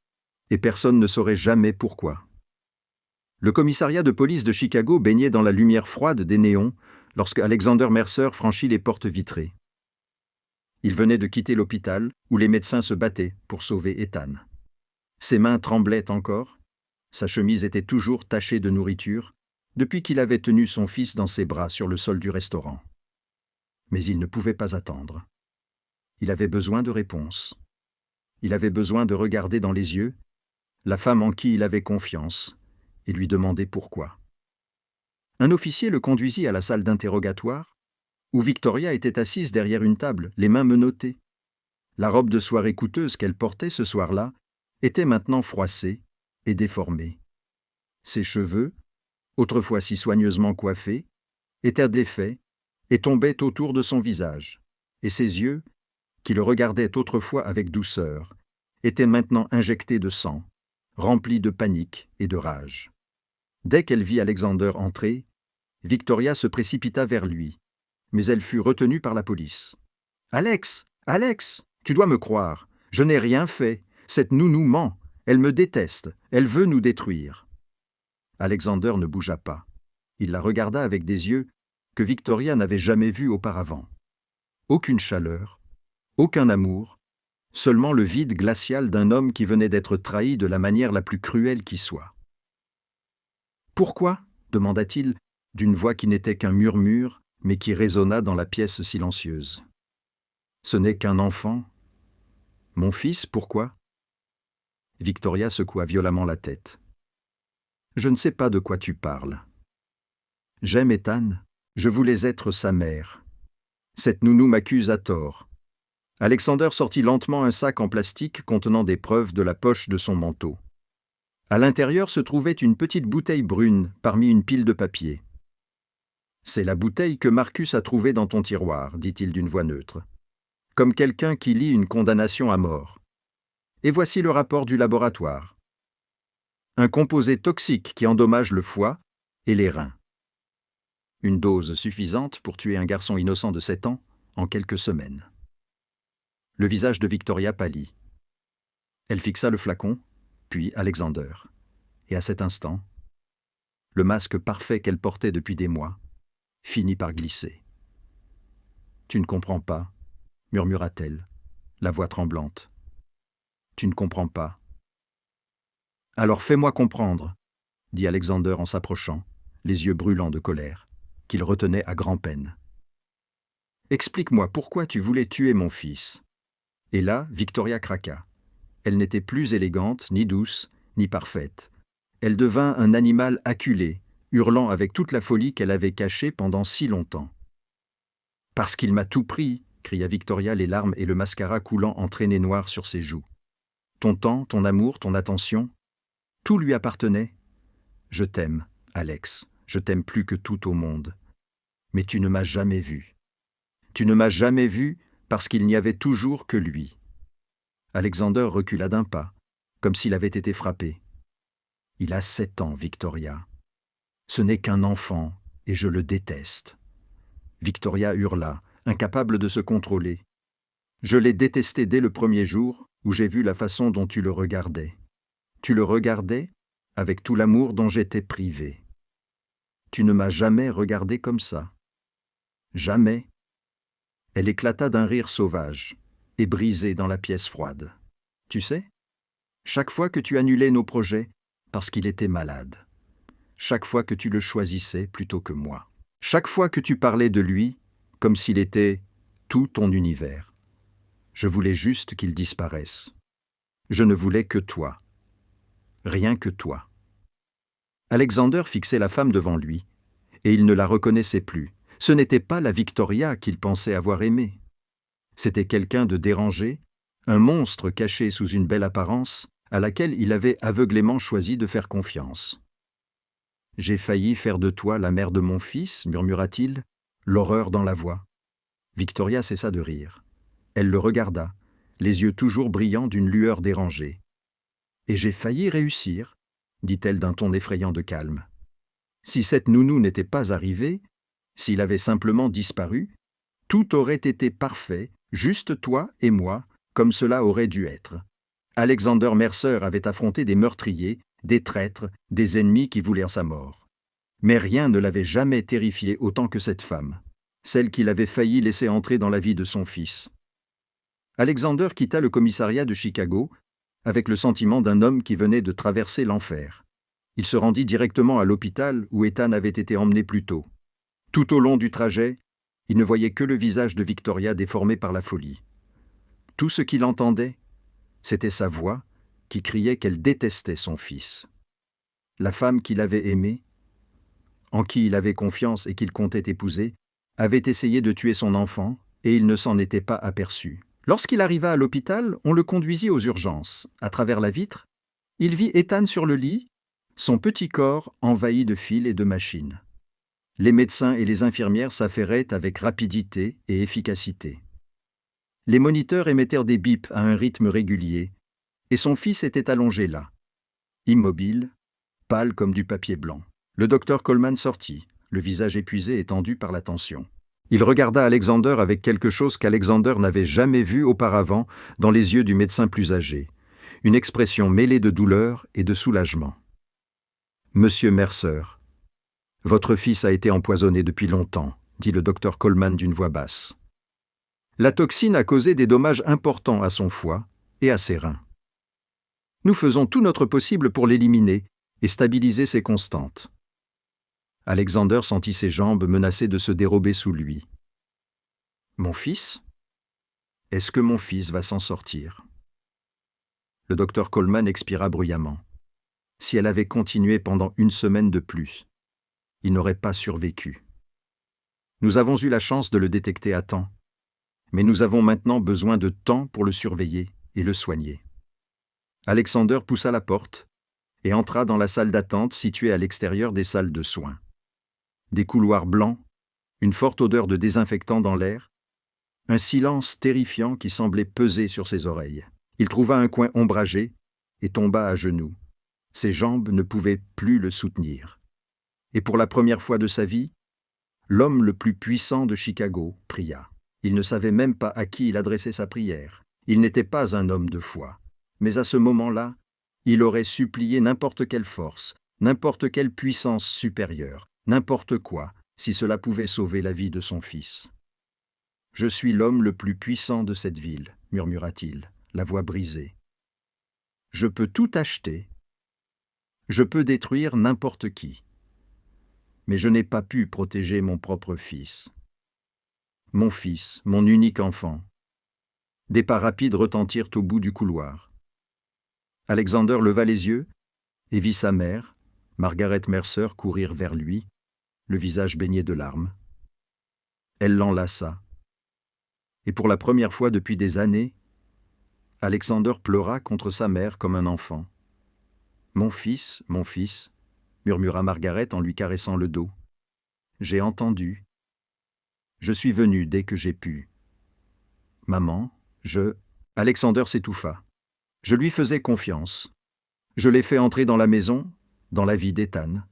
[SPEAKER 1] et personne ne saurait jamais pourquoi. Le commissariat de police de Chicago baignait dans la lumière froide des néons lorsque Alexander Mercer franchit les portes vitrées. Il venait de quitter l'hôpital où les médecins se battaient pour sauver Ethan. Ses mains tremblaient encore, sa chemise était toujours tachée de nourriture, depuis qu'il avait tenu son fils dans ses bras sur le sol du restaurant. Mais il ne pouvait pas attendre. Il avait besoin de réponses. Il avait besoin de regarder dans les yeux la femme en qui il avait confiance et lui demander pourquoi. Un officier le conduisit à la salle d'interrogatoire, où Victoria était assise derrière une table, les mains menottées. La robe de soirée coûteuse qu'elle portait ce soir-là était maintenant froissée et déformée. Ses cheveux, autrefois si soigneusement coiffés, étaient défaits et tombaient autour de son visage, et ses yeux, qui le regardaient autrefois avec douceur, étaient maintenant injectés de sang, remplis de panique et de rage. Dès qu'elle vit Alexander entrer, Victoria se précipita vers lui, mais elle fut retenue par la police. « Alex, Alex, tu dois me croire, je n'ai rien fait, cette nounou ment, elle me déteste, elle veut nous détruire. » Alexander ne bougea pas. Il la regarda avec des yeux que Victoria n'avait jamais vus auparavant. Aucune chaleur, aucun amour, seulement le vide glacial d'un homme qui venait d'être trahi de la manière la plus cruelle qui soit. « Pourquoi » demanda-t-il, d'une voix qui n'était qu'un murmure, mais qui résonna dans la pièce silencieuse. « Ce n'est qu'un enfant. »« Mon fils, pourquoi » Victoria secoua violemment la tête. « Je ne sais pas de quoi tu parles. J'aime Ethan, je voulais être sa mère. Cette nounou m'accuse à tort. » Alexander sortit lentement un sac en plastique contenant des preuves de la poche de son manteau. À l'intérieur se trouvait une petite bouteille brune parmi une pile de papier. « C'est la bouteille que Marcus a trouvée dans ton tiroir, dit-il d'une voix neutre, comme quelqu'un qui lit une condamnation à mort. Et voici le rapport du laboratoire. Un composé toxique qui endommage le foie et les reins. Une dose suffisante pour tuer un garçon innocent de 7 ans en quelques semaines. » Le visage de Victoria pâlit. Elle fixa le flacon, puis Alexander. Et à cet instant, le masque parfait qu'elle portait depuis des mois finit par glisser. « Tu ne comprends pas, » murmura-t-elle, la voix tremblante. « Tu ne comprends pas. »« Alors fais-moi comprendre, » dit Alexander en s'approchant, les yeux brûlants de colère, qu'il retenait à grand-peine. « Explique-moi pourquoi tu voulais tuer mon fils. » Et là, Victoria craqua. Elle n'était plus élégante, ni douce, ni parfaite. Elle devint un animal acculé, hurlant avec toute la folie qu'elle avait cachée pendant si longtemps. « Parce qu'il m'a tout pris !» cria Victoria, les larmes et le mascara coulant en traînées noires sur ses joues. « Ton temps, ton amour, ton attention, tout lui appartenait. Je t'aime, Alex, je t'aime plus que tout au monde. Mais tu ne m'as jamais vu. Tu ne m'as jamais vu parce qu'il n'y avait toujours que lui. » Alexander recula d'un pas, comme s'il avait été frappé. « Il a 7 ans, Victoria. Ce n'est qu'un enfant, et je le déteste. » Victoria hurla, incapable de se contrôler. « Je l'ai détesté dès le premier jour où j'ai vu la façon dont tu le regardais. Tu le regardais avec tout l'amour dont j'étais privé. Tu ne m'as jamais regardé comme ça. Jamais. » Elle éclata d'un rire sauvage et brisé dans la pièce froide. « Tu sais, chaque fois que tu annulais nos projets parce qu'il était malade, chaque fois que tu le choisissais plutôt que moi, chaque fois que tu parlais de lui comme s'il était tout ton univers, je voulais juste qu'il disparaisse. Je ne voulais que toi. Rien que toi. » Alexander fixait la femme devant lui, et il ne la reconnaissait plus. Ce n'était pas la Victoria qu'il pensait avoir aimée. C'était quelqu'un de dérangé, un monstre caché sous une belle apparence, à laquelle il avait aveuglément choisi de faire confiance. « J'ai failli faire de toi la mère de mon fils, » murmura-t-il, l'horreur dans la voix. Victoria cessa de rire. Elle le regarda, les yeux toujours brillants d'une lueur dérangée. « Et j'ai failli réussir, » dit-elle d'un ton effrayant de calme. « Si cette nounou n'était pas arrivée, s'il avait simplement disparu, tout aurait été parfait, juste toi et moi, comme cela aurait dû être. Alexander Mercer avait affronté des meurtriers, des traîtres, des ennemis qui voulaient sa mort. Mais rien ne l'avait jamais terrifié autant que cette femme, celle qu'il avait failli laisser entrer dans la vie de son fils. » Alexander quitta le commissariat de Chicago avec le sentiment d'un homme qui venait de traverser l'enfer. Il se rendit directement à l'hôpital où Ethan avait été emmené plus tôt. Tout au long du trajet, il ne voyait que le visage de Victoria déformé par la folie. Tout ce qu'il entendait, c'était sa voix qui criait qu'elle détestait son fils. La femme qu'il avait aimée, en qui il avait confiance et qu'il comptait épouser, avait essayé de tuer son enfant et il ne s'en était pas aperçu. Lorsqu'il arriva à l'hôpital, on le conduisit aux urgences. À travers la vitre, il vit Ethan sur le lit, son petit corps envahi de fils et de machines. Les médecins et les infirmières s'affairaient avec rapidité et efficacité. Les moniteurs émettèrent des bips à un rythme régulier, et son fils était allongé là, immobile, pâle comme du papier blanc. Le docteur Coleman sortit, le visage épuisé et tendu par la tension. Il regarda Alexander avec quelque chose qu'Alexander n'avait jamais vu auparavant dans les yeux du médecin plus âgé, une expression mêlée de douleur et de soulagement. « Monsieur Mercer, votre fils a été empoisonné depuis longtemps, » dit le docteur Coleman d'une voix basse. La toxine a causé des dommages importants à son foie et à ses reins. Nous faisons tout notre possible pour l'éliminer et stabiliser ses constantes. Alexander sentit ses jambes menacées de se dérober sous lui. « Mon fils ? Est-ce que mon fils va s'en sortir ?» Le docteur Coleman expira bruyamment. Si elle avait continué pendant 1 semaine de plus, il n'aurait pas survécu. Nous avons eu la chance de le détecter à temps, mais nous avons maintenant besoin de temps pour le surveiller et le soigner. Alexander poussa la porte et entra dans la salle d'attente située à l'extérieur des salles de soins. Des couloirs blancs, une forte odeur de désinfectant dans l'air, un silence terrifiant qui semblait peser sur ses oreilles. Il trouva un coin ombragé et tomba à genoux. Ses jambes ne pouvaient plus le soutenir. Et pour la première fois de sa vie, l'homme le plus puissant de Chicago pria. Il ne savait même pas à qui il adressait sa prière. Il n'était pas un homme de foi. Mais à ce moment-là, il aurait supplié n'importe quelle force, n'importe quelle puissance supérieure, n'importe quoi, si cela pouvait sauver la vie de son fils. « Je suis l'homme le plus puissant de cette ville, » murmura-t-il, la voix brisée. « Je peux tout acheter. Je peux détruire n'importe qui. Mais je n'ai pas pu protéger mon propre fils. Mon fils, mon unique enfant. » Des pas rapides retentirent au bout du couloir. Alexander leva les yeux et vit sa mère, Margaret Mercer, courir vers lui, le visage baigné de larmes. Elle l'enlaça. Et pour la première fois depuis des années, Alexander pleura contre sa mère comme un enfant. « mon fils, murmura Margaret en lui caressant le dos. « J'ai entendu. Je suis venu dès que j'ai pu. Maman, je... » Alexander s'étouffa. « Je lui faisais confiance. Je l'ai fait entrer dans la maison, dans la vie d'Ethan.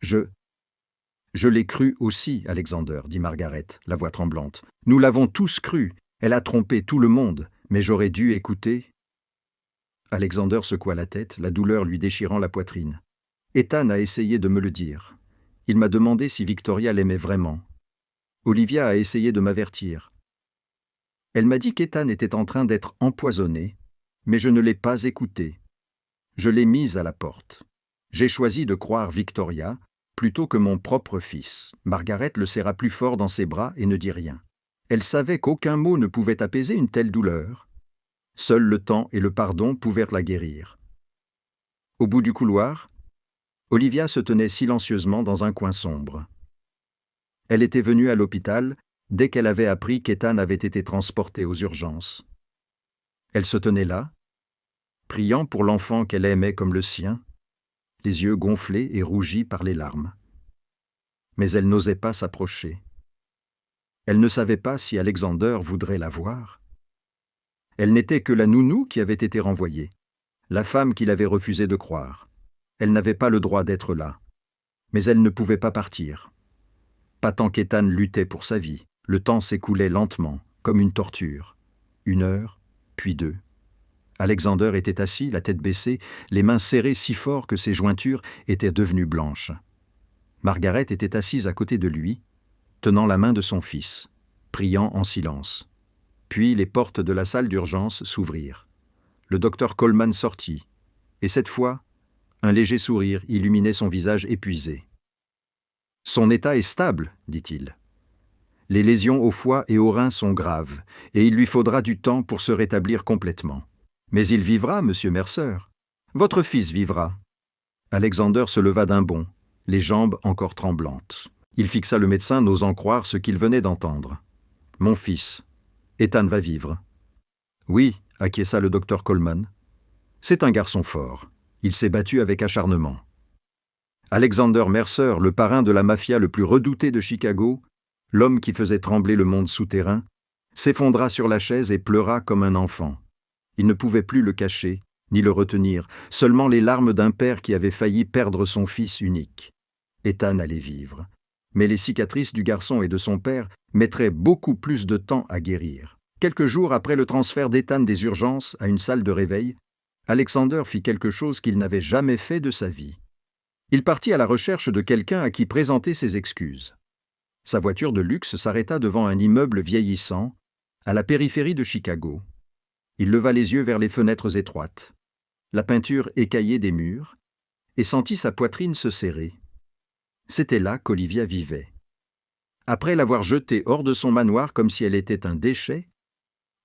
[SPEAKER 1] Je l'ai cru aussi, Alexander, dit Margaret, la voix tremblante. Nous l'avons tous cru. Elle a trompé tout le monde, mais j'aurais dû écouter. » Alexander secoua la tête, la douleur lui déchirant la poitrine. Ethan a essayé de me le dire. Il m'a demandé si Victoria l'aimait vraiment. Olivia a essayé de m'avertir. Elle m'a dit qu'Ethan était en train d'être empoisonné, mais je ne l'ai pas écouté. Je l'ai mise à la porte. J'ai choisi de croire Victoria plutôt que mon propre fils. Margaret le serra plus fort dans ses bras et ne dit rien. Elle savait qu'aucun mot ne pouvait apaiser une telle douleur. Seul le temps et le pardon pouvaient la guérir. Au bout du couloir, Olivia se tenait silencieusement dans un coin sombre. Elle était venue à l'hôpital dès qu'elle avait appris qu'Ethan avait été transporté aux urgences. Elle se tenait là, priant pour l'enfant qu'elle aimait comme le sien, les yeux gonflés et rougis par les larmes. Mais elle n'osait pas s'approcher. Elle ne savait pas si Alexander voudrait la voir. Elle n'était que la nounou qui avait été renvoyée, la femme qu'il avait refusé de croire. Elle n'avait pas le droit d'être là, mais elle ne pouvait pas partir. Pas tant qu'Ethan luttait pour sa vie. Le temps s'écoulait lentement, comme une torture. 1 heure, puis 2. Alexander était assis, la tête baissée, les mains serrées si fort que ses jointures étaient devenues blanches. Margaret était assise à côté de lui, tenant la main de son fils, priant en silence. Puis les portes de la salle d'urgence s'ouvrirent. Le docteur Coleman sortit, et cette fois, un léger sourire illuminait son visage épuisé. « Son état est stable, dit-il. Les lésions au foie et aux reins sont graves, et il lui faudra du temps pour se rétablir complètement. Mais il vivra, monsieur Mercer. Votre fils vivra. » Alexander se leva d'un bond, les jambes encore tremblantes. Il fixa le médecin, n'osant croire ce qu'il venait d'entendre. « Mon fils, Ethan va vivre. »« Oui, » acquiesça le docteur Coleman. « C'est un garçon fort. Il s'est battu avec acharnement. » Alexander Mercer, le parrain de la mafia le plus redouté de Chicago, l'homme qui faisait trembler le monde souterrain, s'effondra sur la chaise et pleura comme un enfant. Il ne pouvait plus le cacher, ni le retenir, seulement les larmes d'un père qui avait failli perdre son fils unique. Ethan allait vivre. Mais les cicatrices du garçon et de son père mettraient beaucoup plus de temps à guérir. Quelques jours après le transfert d'Ethan des urgences à une salle de réveil, Alexander fit quelque chose qu'il n'avait jamais fait de sa vie. Il partit à la recherche de quelqu'un à qui présenter ses excuses. Sa voiture de luxe s'arrêta devant un immeuble vieillissant, à la périphérie de Chicago. Il leva les yeux vers les fenêtres étroites, la peinture écaillée des murs, et sentit sa poitrine se serrer. C'était là qu'Olivia vivait. Après l'avoir jetée hors de son manoir comme si elle était un déchet,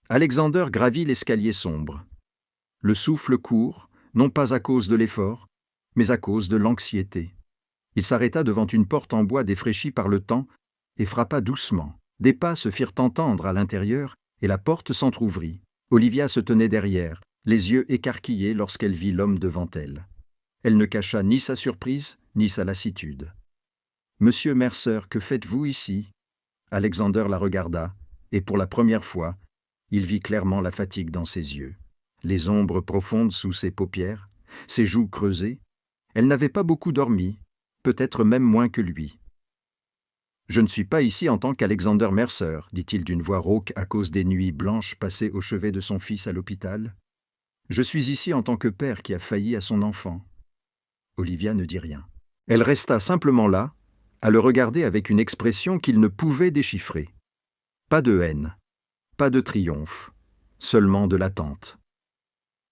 [SPEAKER 1] Alexander gravit l'escalier sombre. Le souffle court, non pas à cause de l'effort, mais à cause de l'anxiété. Il s'arrêta devant une porte en bois défraîchie par le temps et frappa doucement. Des pas se firent entendre à l'intérieur et la porte s'entr'ouvrit. Olivia se tenait derrière, les yeux écarquillés lorsqu'elle vit l'homme devant elle. Elle ne cacha ni sa surprise ni sa lassitude. « Monsieur Mercer, que faites-vous ici ?» Alexander la regarda, et pour la première fois, il vit clairement la fatigue dans ses yeux. Les ombres profondes sous ses paupières, ses joues creusées. Elle n'avait pas beaucoup dormi, peut-être même moins que lui. « Je ne suis pas ici en tant qu'Alexander Mercer, dit-il d'une voix rauque à cause des nuits blanches passées au chevet de son fils à l'hôpital. Je suis ici en tant que père qui a failli à son enfant. » Olivia ne dit rien. Elle resta simplement là, à le regarder avec une expression qu'il ne pouvait déchiffrer. Pas de haine, pas de triomphe, seulement de l'attente.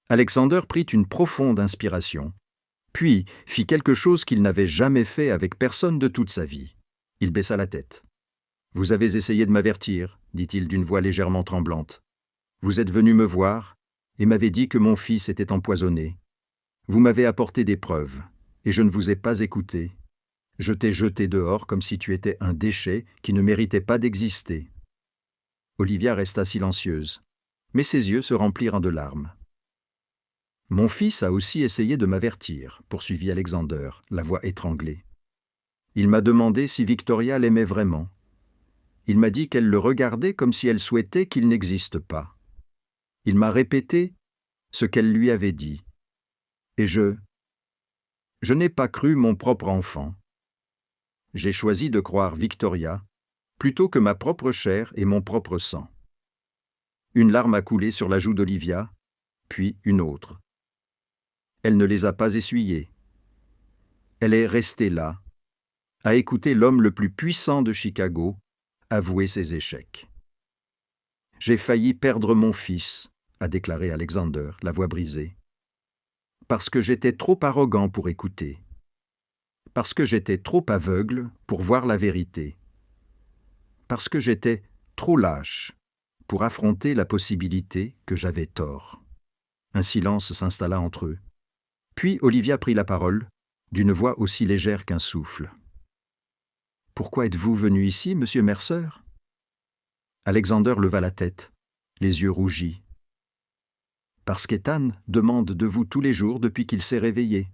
[SPEAKER 1] Alexander prit une profonde inspiration, puis fit quelque chose qu'il n'avait jamais fait avec personne de toute sa vie. Il baissa la tête. « Vous avez essayé de m'avertir, dit-il d'une voix légèrement tremblante. Vous êtes venu me voir et m'avez dit que mon fils était empoisonné. Vous m'avez apporté des preuves, et je ne vous ai pas écouté. Je t'ai jeté dehors comme si tu étais un déchet qui ne méritait pas d'exister. » Olivia resta silencieuse, mais ses yeux se remplirent de larmes. « Mon fils a aussi essayé de m'avertir, » poursuivit Alexander, la voix étranglée. « Il m'a demandé si Victoria l'aimait vraiment. Il m'a dit qu'elle le regardait comme si elle souhaitait qu'il n'existe pas. Il m'a répété ce qu'elle lui avait dit. Et je n'ai pas cru mon propre enfant. J'ai choisi de croire Victoria plutôt que ma propre chair et mon propre sang. » Une larme a coulé sur la joue d'Olivia, puis une autre. Elle ne les a pas essuyées. Elle est restée là, à écouter l'homme le plus puissant de Chicago avouer ses échecs. « J'ai failli perdre mon fils, » a déclaré Alexander, la voix brisée. « Parce que j'étais trop arrogant pour écouter. Parce que j'étais trop aveugle pour voir la vérité. Parce que j'étais trop lâche pour affronter la possibilité que j'avais tort. » Un silence s'installa entre eux. Puis Olivia prit la parole, d'une voix aussi légère qu'un souffle. « Pourquoi êtes-vous venu ici, monsieur Mercer ?» Alexander leva la tête, les yeux rougis. « Parce qu'Ethan demande de vous tous les jours depuis qu'il s'est réveillé.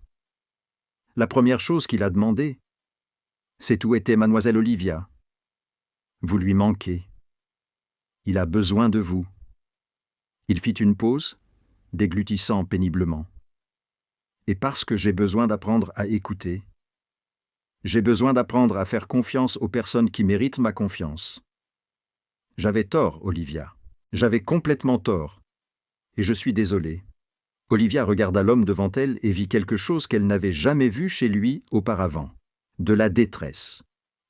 [SPEAKER 1] La première chose qu'il a demandé, c'est où était mademoiselle Olivia. Vous lui manquez. Il a besoin de vous. » Il fit une pause, déglutissant péniblement. « Et parce que j'ai besoin d'apprendre à écouter, j'ai besoin d'apprendre à faire confiance aux personnes qui méritent ma confiance. J'avais tort, Olivia. J'avais complètement tort. Et je suis désolé. » Olivia regarda l'homme devant elle et vit quelque chose qu'elle n'avait jamais vu chez lui auparavant. De la détresse.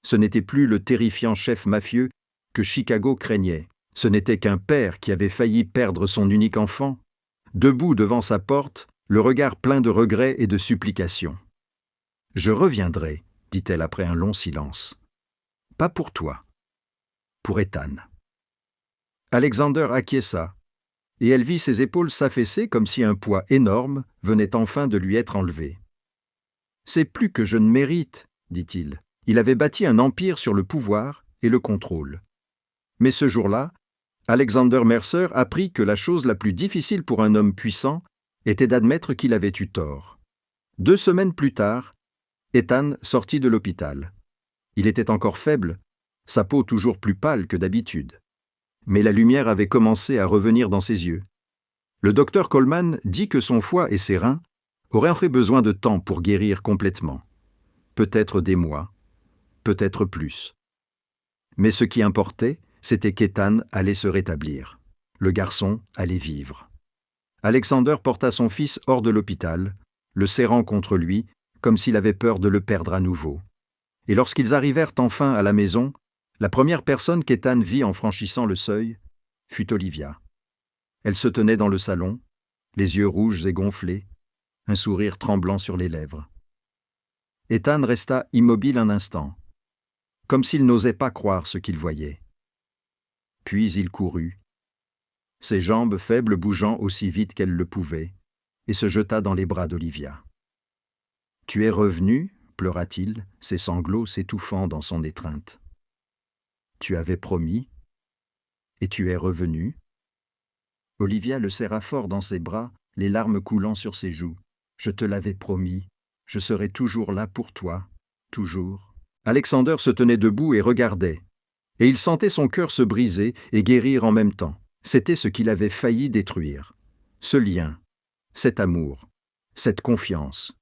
[SPEAKER 1] Ce n'était plus le terrifiant chef mafieux que Chicago craignait. Ce n'était qu'un père qui avait failli perdre son unique enfant, debout devant sa porte, le regard plein de regrets et de supplications. « Je reviendrai, » dit-elle après un long silence. « Pas pour toi, pour Ethan. » Alexander acquiesça, et elle vit ses épaules s'affaisser comme si un poids énorme venait enfin de lui être enlevé. « C'est plus que je ne mérite, » dit-il. Il avait bâti un empire sur le pouvoir et le contrôle. Mais ce jour-là, Alexander Mercer apprit que la chose la plus difficile pour un homme puissant était d'admettre qu'il avait eu tort. 2 semaines plus tard, Ethan sortit de l'hôpital. Il était encore faible, sa peau toujours plus pâle que d'habitude. Mais la lumière avait commencé à revenir dans ses yeux. Le docteur Coleman dit que son foie et ses reins auraient besoin de temps pour guérir complètement. Peut-être des mois, peut-être plus. Mais ce qui importait, c'était qu'Ethan allait se rétablir. Le garçon allait vivre. Alexander porta son fils hors de l'hôpital, le serrant contre lui, comme s'il avait peur de le perdre à nouveau. Et lorsqu'ils arrivèrent enfin à la maison, la première personne qu'Ethan vit en franchissant le seuil fut Olivia. Elle se tenait dans le salon, les yeux rouges et gonflés, un sourire tremblant sur les lèvres. Ethan resta immobile un instant, comme s'il n'osait pas croire ce qu'il voyait. Puis il courut, ses jambes faibles bougeant aussi vite qu'elles le pouvaient, et se jeta dans les bras d'Olivia. « Tu es revenu ?» pleura-t-il, ses sanglots s'étouffant dans son étreinte. « Tu avais promis, et tu es revenu ?» Olivia le serra fort dans ses bras, les larmes coulant sur ses joues. « Je te l'avais promis, je serai toujours là pour toi, toujours. » Alexander se tenait debout et regardait, et il sentait son cœur se briser et guérir en même temps. C'était ce qu'il avait failli détruire. Ce lien, cet amour, cette confiance.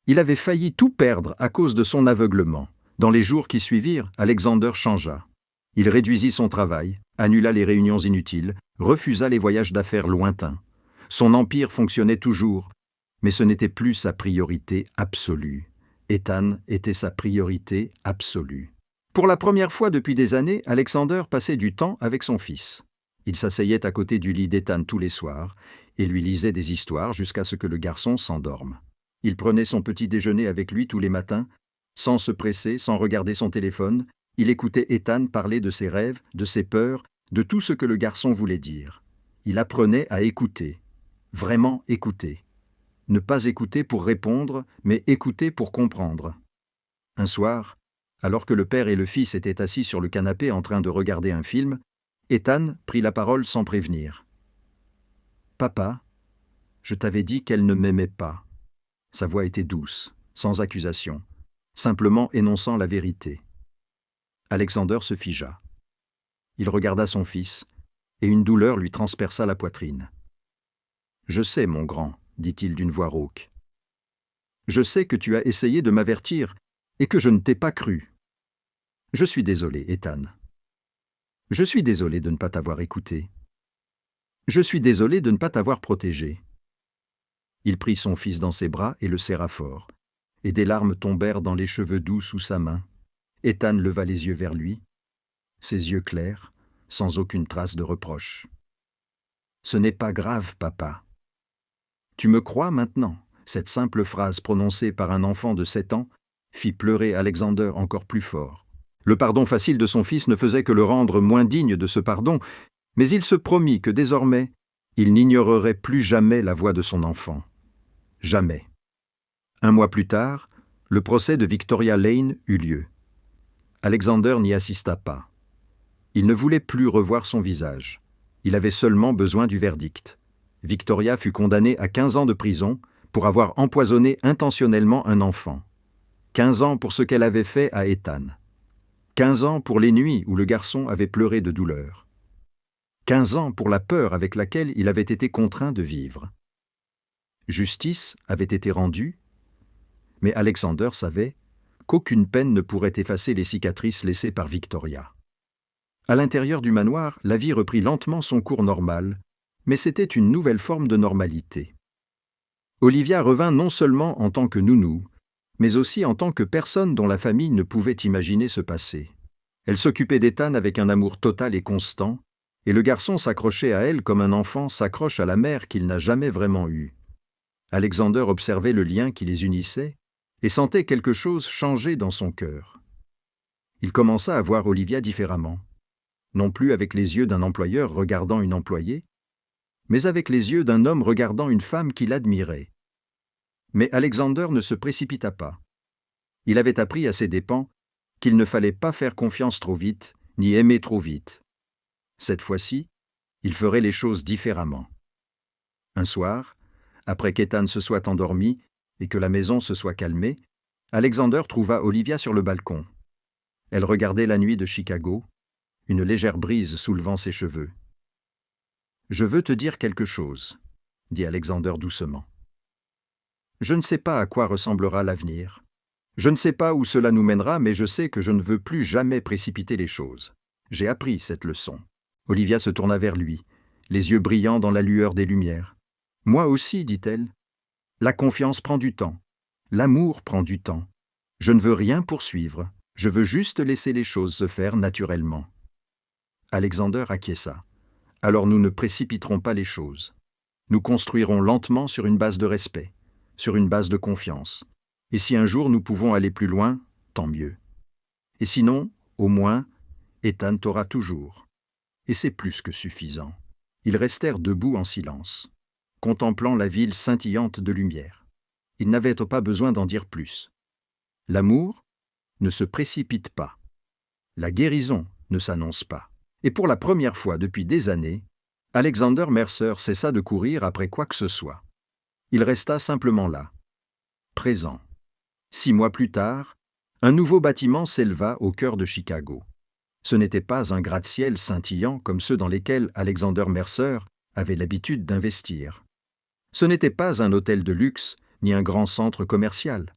[SPEAKER 1] Il avait failli tout perdre à cause de son aveuglement. Dans les jours qui suivirent, Alexander changea. Il réduisit son travail, annula les réunions inutiles, refusa les voyages d'affaires lointains. Son empire fonctionnait toujours, mais ce n'était plus sa priorité absolue. Ethan était sa priorité absolue. Pour la première fois depuis des années, Alexander passait du temps avec son fils. Il s'asseyait à côté du lit d'Ethan tous les soirs et lui lisait des histoires jusqu'à ce que le garçon s'endorme. Il prenait son petit déjeuner avec lui tous les matins, sans se presser, sans regarder son téléphone. Il écoutait Ethan parler de ses rêves, de ses peurs, de tout ce que le garçon voulait dire. Il apprenait à écouter, vraiment écouter. Ne pas écouter pour répondre, mais écouter pour comprendre. Un soir, alors que le père et le fils étaient assis sur le canapé en train de regarder un film, Ethan prit la parole sans prévenir. « Papa, je t'avais dit qu'elle ne m'aimait pas. » Sa voix était douce, sans accusation, simplement énonçant la vérité. Alexander se figea. Il regarda son fils, et une douleur lui transperça la poitrine. « Je sais, mon grand, » dit-il d'une voix rauque. « Je sais que tu as essayé de m'avertir et que je ne t'ai pas cru. Je suis désolé, Ethan. Je suis désolé de ne pas t'avoir écouté. Je suis désolé de ne pas t'avoir protégé. » Il prit son fils dans ses bras et le serra fort, et des larmes tombèrent dans les cheveux doux sous sa main. Ethan leva les yeux vers lui, ses yeux clairs, sans aucune trace de reproche. « Ce n'est pas grave, papa. Tu me crois maintenant ?» Cette simple phrase prononcée par un enfant de 7 ans fit pleurer Alexander encore plus fort. Le pardon facile de son fils ne faisait que le rendre moins digne de ce pardon, mais il se promit que désormais, il n'ignorerait plus jamais la voix de son enfant. Jamais. 1 mois plus tard, le procès de Victoria Lane eut lieu. Alexander n'y assista pas. Il ne voulait plus revoir son visage. Il avait seulement besoin du verdict. Victoria fut condamnée à 15 ans de prison pour avoir empoisonné intentionnellement un enfant. 15 ans pour ce qu'elle avait fait à Ethan. 15 ans pour les nuits où le garçon avait pleuré de douleur. 15 ans pour la peur avec laquelle il avait été contraint de vivre. Justice avait été rendue, mais Alexander savait qu'aucune peine ne pourrait effacer les cicatrices laissées par Victoria. À l'intérieur du manoir, la vie reprit lentement son cours normal, mais c'était une nouvelle forme de normalité. Olivia revint non seulement en tant que nounou, mais aussi en tant que personne dont la famille ne pouvait imaginer se passer. Elle s'occupait d'Ethan avec un amour total et constant, et le garçon s'accrochait à elle comme un enfant s'accroche à la mère qu'il n'a jamais vraiment eue. Alexander observait le lien qui les unissait et sentait quelque chose changer dans son cœur. Il commença à voir Olivia différemment, non plus avec les yeux d'un employeur regardant une employée, mais avec les yeux d'un homme regardant une femme qu'il admirait. Mais Alexander ne se précipita pas. Il avait appris à ses dépens qu'il ne fallait pas faire confiance trop vite, ni aimer trop vite. Cette fois-ci, il ferait les choses différemment. Un soir, après qu'Ethan se soit endormi et que la maison se soit calmée, Alexander trouva Olivia sur le balcon. Elle regardait la nuit de Chicago, une légère brise soulevant ses cheveux. « Je veux te dire quelque chose, » dit Alexander doucement. « Je ne sais pas à quoi ressemblera l'avenir. Je ne sais pas où cela nous mènera, mais je sais que je ne veux plus jamais précipiter les choses. J'ai appris cette leçon. Olivia se tourna vers lui, les yeux brillants dans la lueur des lumières. « Moi aussi, dit-elle. La confiance prend du temps. L'amour prend du temps. Je ne veux rien poursuivre. Je veux juste laisser les choses se faire naturellement. » Alexander acquiesça. « Alors nous ne précipiterons pas les choses. Nous construirons lentement sur une base de respect, sur une base de confiance. Et si un jour nous pouvons aller plus loin, tant mieux. Et sinon, au moins, Ethan t'aura toujours. » Et c'est plus que suffisant. Ils restèrent debout en silence, contemplant la ville scintillante de lumière. Ils n'avaient pas besoin d'en dire plus. L'amour ne se précipite pas. La guérison ne s'annonce pas. Et pour la première fois depuis des années, Alexander Mercer cessa de courir après quoi que ce soit. Il resta simplement là, présent. 6 mois plus tard, un nouveau bâtiment s'éleva au cœur de Chicago. Ce n'était pas un gratte-ciel scintillant comme ceux dans lesquels Alexander Mercer avait l'habitude d'investir. Ce n'était pas un hôtel de luxe ni un grand centre commercial.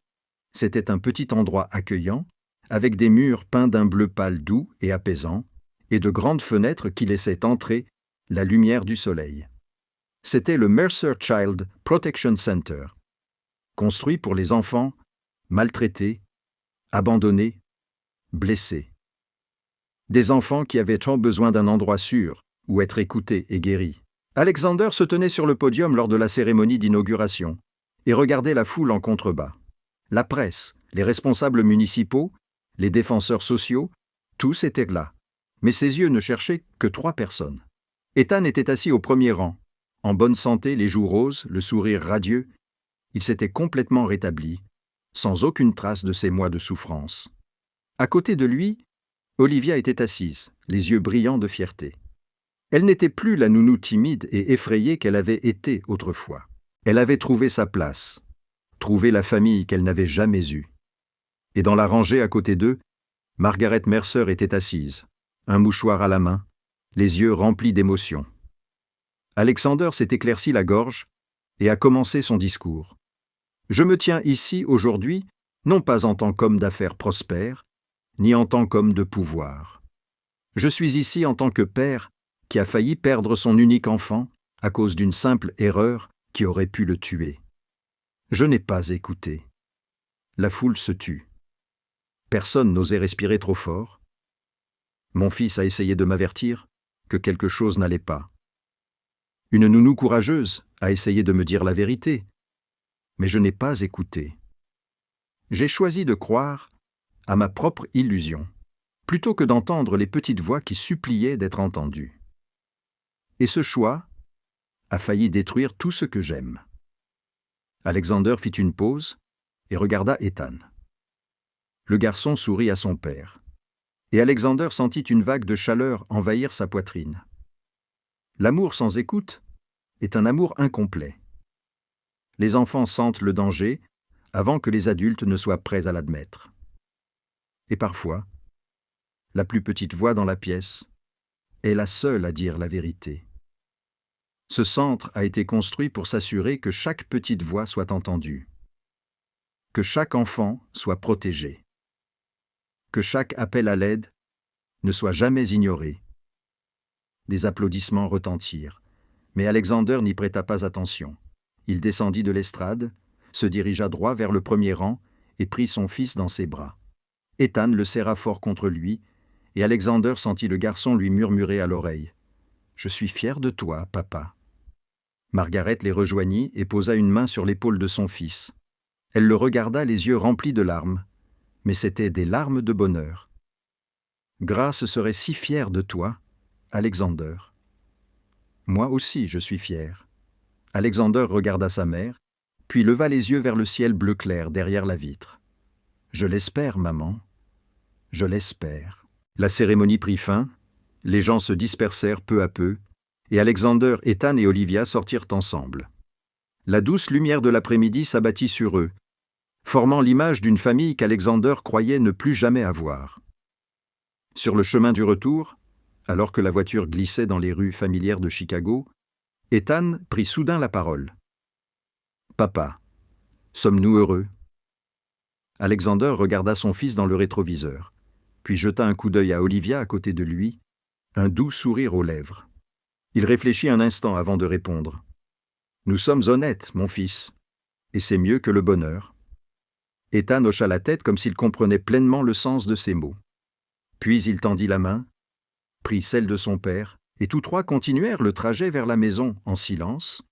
[SPEAKER 1] C'était un petit endroit accueillant, avec des murs peints d'un bleu pâle doux et apaisant, et de grandes fenêtres qui laissaient entrer la lumière du soleil. C'était le Mercer Child Protection Center, construit pour les enfants maltraités, abandonnés, blessés. Des enfants qui avaient tant besoin d'un endroit sûr où être écoutés et guéris. Alexander se tenait sur le podium lors de la cérémonie d'inauguration et regardait la foule en contrebas. La presse, les responsables municipaux, les défenseurs sociaux, tous étaient là. Mais ses yeux ne cherchaient que 3 personnes. Ethan était assis au premier rang, en bonne santé, les joues roses, le sourire radieux. Il s'était complètement rétabli, sans aucune trace de ses mois de souffrance. À côté de lui, Olivia était assise, les yeux brillants de fierté. Elle n'était plus la nounou timide et effrayée qu'elle avait été autrefois. Elle avait trouvé sa place, trouvé la famille qu'elle n'avait jamais eue. Et dans la rangée à côté d'eux, Margaret Mercer était assise, un mouchoir à la main, les yeux remplis d'émotion. Alexander s'est éclairci la gorge et a commencé son discours. « Je me tiens ici aujourd'hui, non pas en tant qu'homme d'affaires prospère, ni en tant qu'homme de pouvoir. Je suis ici en tant que père qui a failli perdre son unique enfant à cause d'une simple erreur qui aurait pu le tuer. Je n'ai pas écouté. La foule se tut. Personne n'osait respirer trop fort. Mon fils a essayé de m'avertir que quelque chose n'allait pas. Une nounou courageuse a essayé de me dire la vérité, mais je n'ai pas écouté. J'ai choisi de croire à ma propre illusion, plutôt que d'entendre les petites voix qui suppliaient d'être entendues. Et ce choix a failli détruire tout ce que j'aime. » Alexander fit une pause et regarda Ethan. Le garçon sourit à son père, et Alexander sentit une vague de chaleur envahir sa poitrine. L'amour sans écoute est un amour incomplet. Les enfants sentent le danger avant que les adultes ne soient prêts à l'admettre. Et parfois, la plus petite voix dans la pièce est la seule à dire la vérité. Ce centre a été construit pour s'assurer que chaque petite voix soit entendue, que chaque enfant soit protégé, que chaque appel à l'aide ne soit jamais ignoré. Des applaudissements retentirent, mais Alexander n'y prêta pas attention. Il descendit de l'estrade, se dirigea droit vers le premier rang et prit son fils dans ses bras. Ethan le serra fort contre lui, et Alexander sentit le garçon lui murmurer à l'oreille « Je suis fier de toi, papa. » Margaret les rejoignit et posa une main sur l'épaule de son fils. Elle le regarda les yeux remplis de larmes, mais c'étaient des larmes de bonheur. « Grace serait si fière de toi, Alexander. »« Moi aussi, je suis fier. » Alexander regarda sa mère, puis leva les yeux vers le ciel bleu clair derrière la vitre. « Je l'espère, maman. Je l'espère. » La cérémonie prit fin, les gens se dispersèrent peu à peu, et Alexander, Ethan et Olivia sortirent ensemble. La douce lumière de l'après-midi s'abattit sur eux, formant l'image d'une famille qu'Alexander croyait ne plus jamais avoir. Sur le chemin du retour, alors que la voiture glissait dans les rues familières de Chicago, Ethan prit soudain la parole. « Papa, sommes-nous heureux » Alexander regarda son fils dans le rétroviseur, puis jeta un coup d'œil à Olivia à côté de lui, un doux sourire aux lèvres. Il réfléchit un instant avant de répondre. « Nous sommes honnêtes, mon fils, et c'est mieux que le bonheur. » Ethan hocha la tête comme s'il comprenait pleinement le sens de ces mots. Puis il tendit la main, prit celle de son père, et tous trois continuèrent le trajet vers la maison en silence,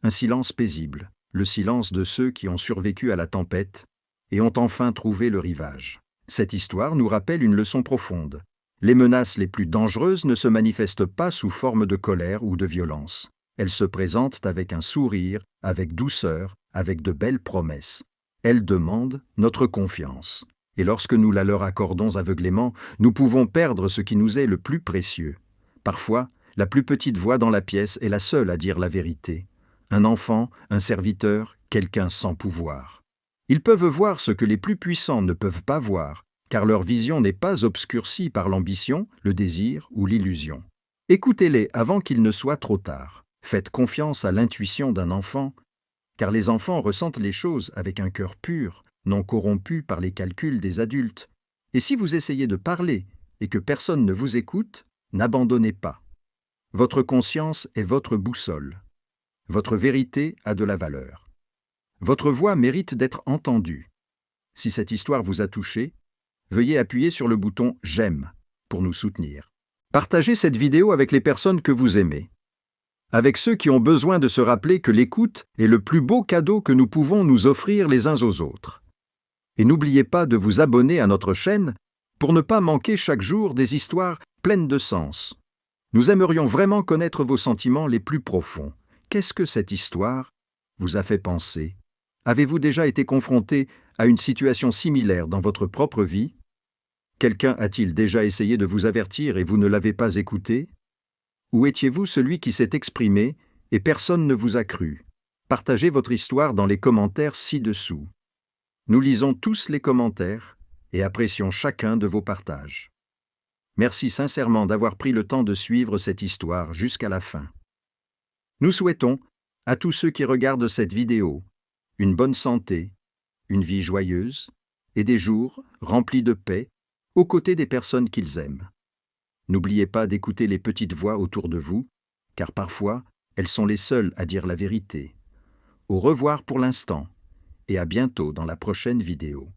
[SPEAKER 1] un silence paisible, le silence de ceux qui ont survécu à la tempête et ont enfin trouvé le rivage. Cette histoire nous rappelle une leçon profonde. Les menaces les plus dangereuses ne se manifestent pas sous forme de colère ou de violence. Elles se présentent avec un sourire, avec douceur, avec de belles promesses. Elles demandent notre confiance. Et lorsque nous la leur accordons aveuglément, nous pouvons perdre ce qui nous est le plus précieux. Parfois, la plus petite voix dans la pièce est la seule à dire la vérité. Un enfant, un serviteur, quelqu'un sans pouvoir. Ils peuvent voir ce que les plus puissants ne peuvent pas voir, car leur vision n'est pas obscurcie par l'ambition, le désir ou l'illusion. Écoutez-les avant qu'il ne soit trop tard. Faites confiance à l'intuition d'un enfant, car les enfants ressentent les choses avec un cœur pur, non corrompu par les calculs des adultes. Et si vous essayez de parler et que personne ne vous écoute, n'abandonnez pas. Votre conscience est votre boussole. Votre vérité a de la valeur. Votre voix mérite d'être entendue. Si cette histoire vous a touché, veuillez appuyer sur le bouton « J'aime » pour nous soutenir. Partagez cette vidéo avec les personnes que vous aimez, avec ceux qui ont besoin de se rappeler que l'écoute est le plus beau cadeau que nous pouvons nous offrir les uns aux autres. Et n'oubliez pas de vous abonner à notre chaîne pour ne pas manquer chaque jour des histoires pleines de sens. Nous aimerions vraiment connaître vos sentiments les plus profonds. Qu'est-ce que cette histoire vous a fait penser? Avez-vous déjà été confronté à une situation similaire dans votre propre vie? Quelqu'un a-t-il déjà essayé de vous avertir et vous ne l'avez pas écouté? Ou étiez-vous celui qui s'est exprimé et personne ne vous a cru? Partagez votre histoire dans les commentaires ci-dessous. Nous lisons tous les commentaires et apprécions chacun de vos partages. Merci sincèrement d'avoir pris le temps de suivre cette histoire jusqu'à la fin. Nous souhaitons, à tous ceux qui regardent cette vidéo, une bonne santé, une vie joyeuse et des jours remplis de paix aux côtés des personnes qu'ils aiment. N'oubliez pas d'écouter les petites voix autour de vous, car parfois, elles sont les seules à dire la vérité. Au revoir pour l'instant, et à bientôt dans la prochaine vidéo.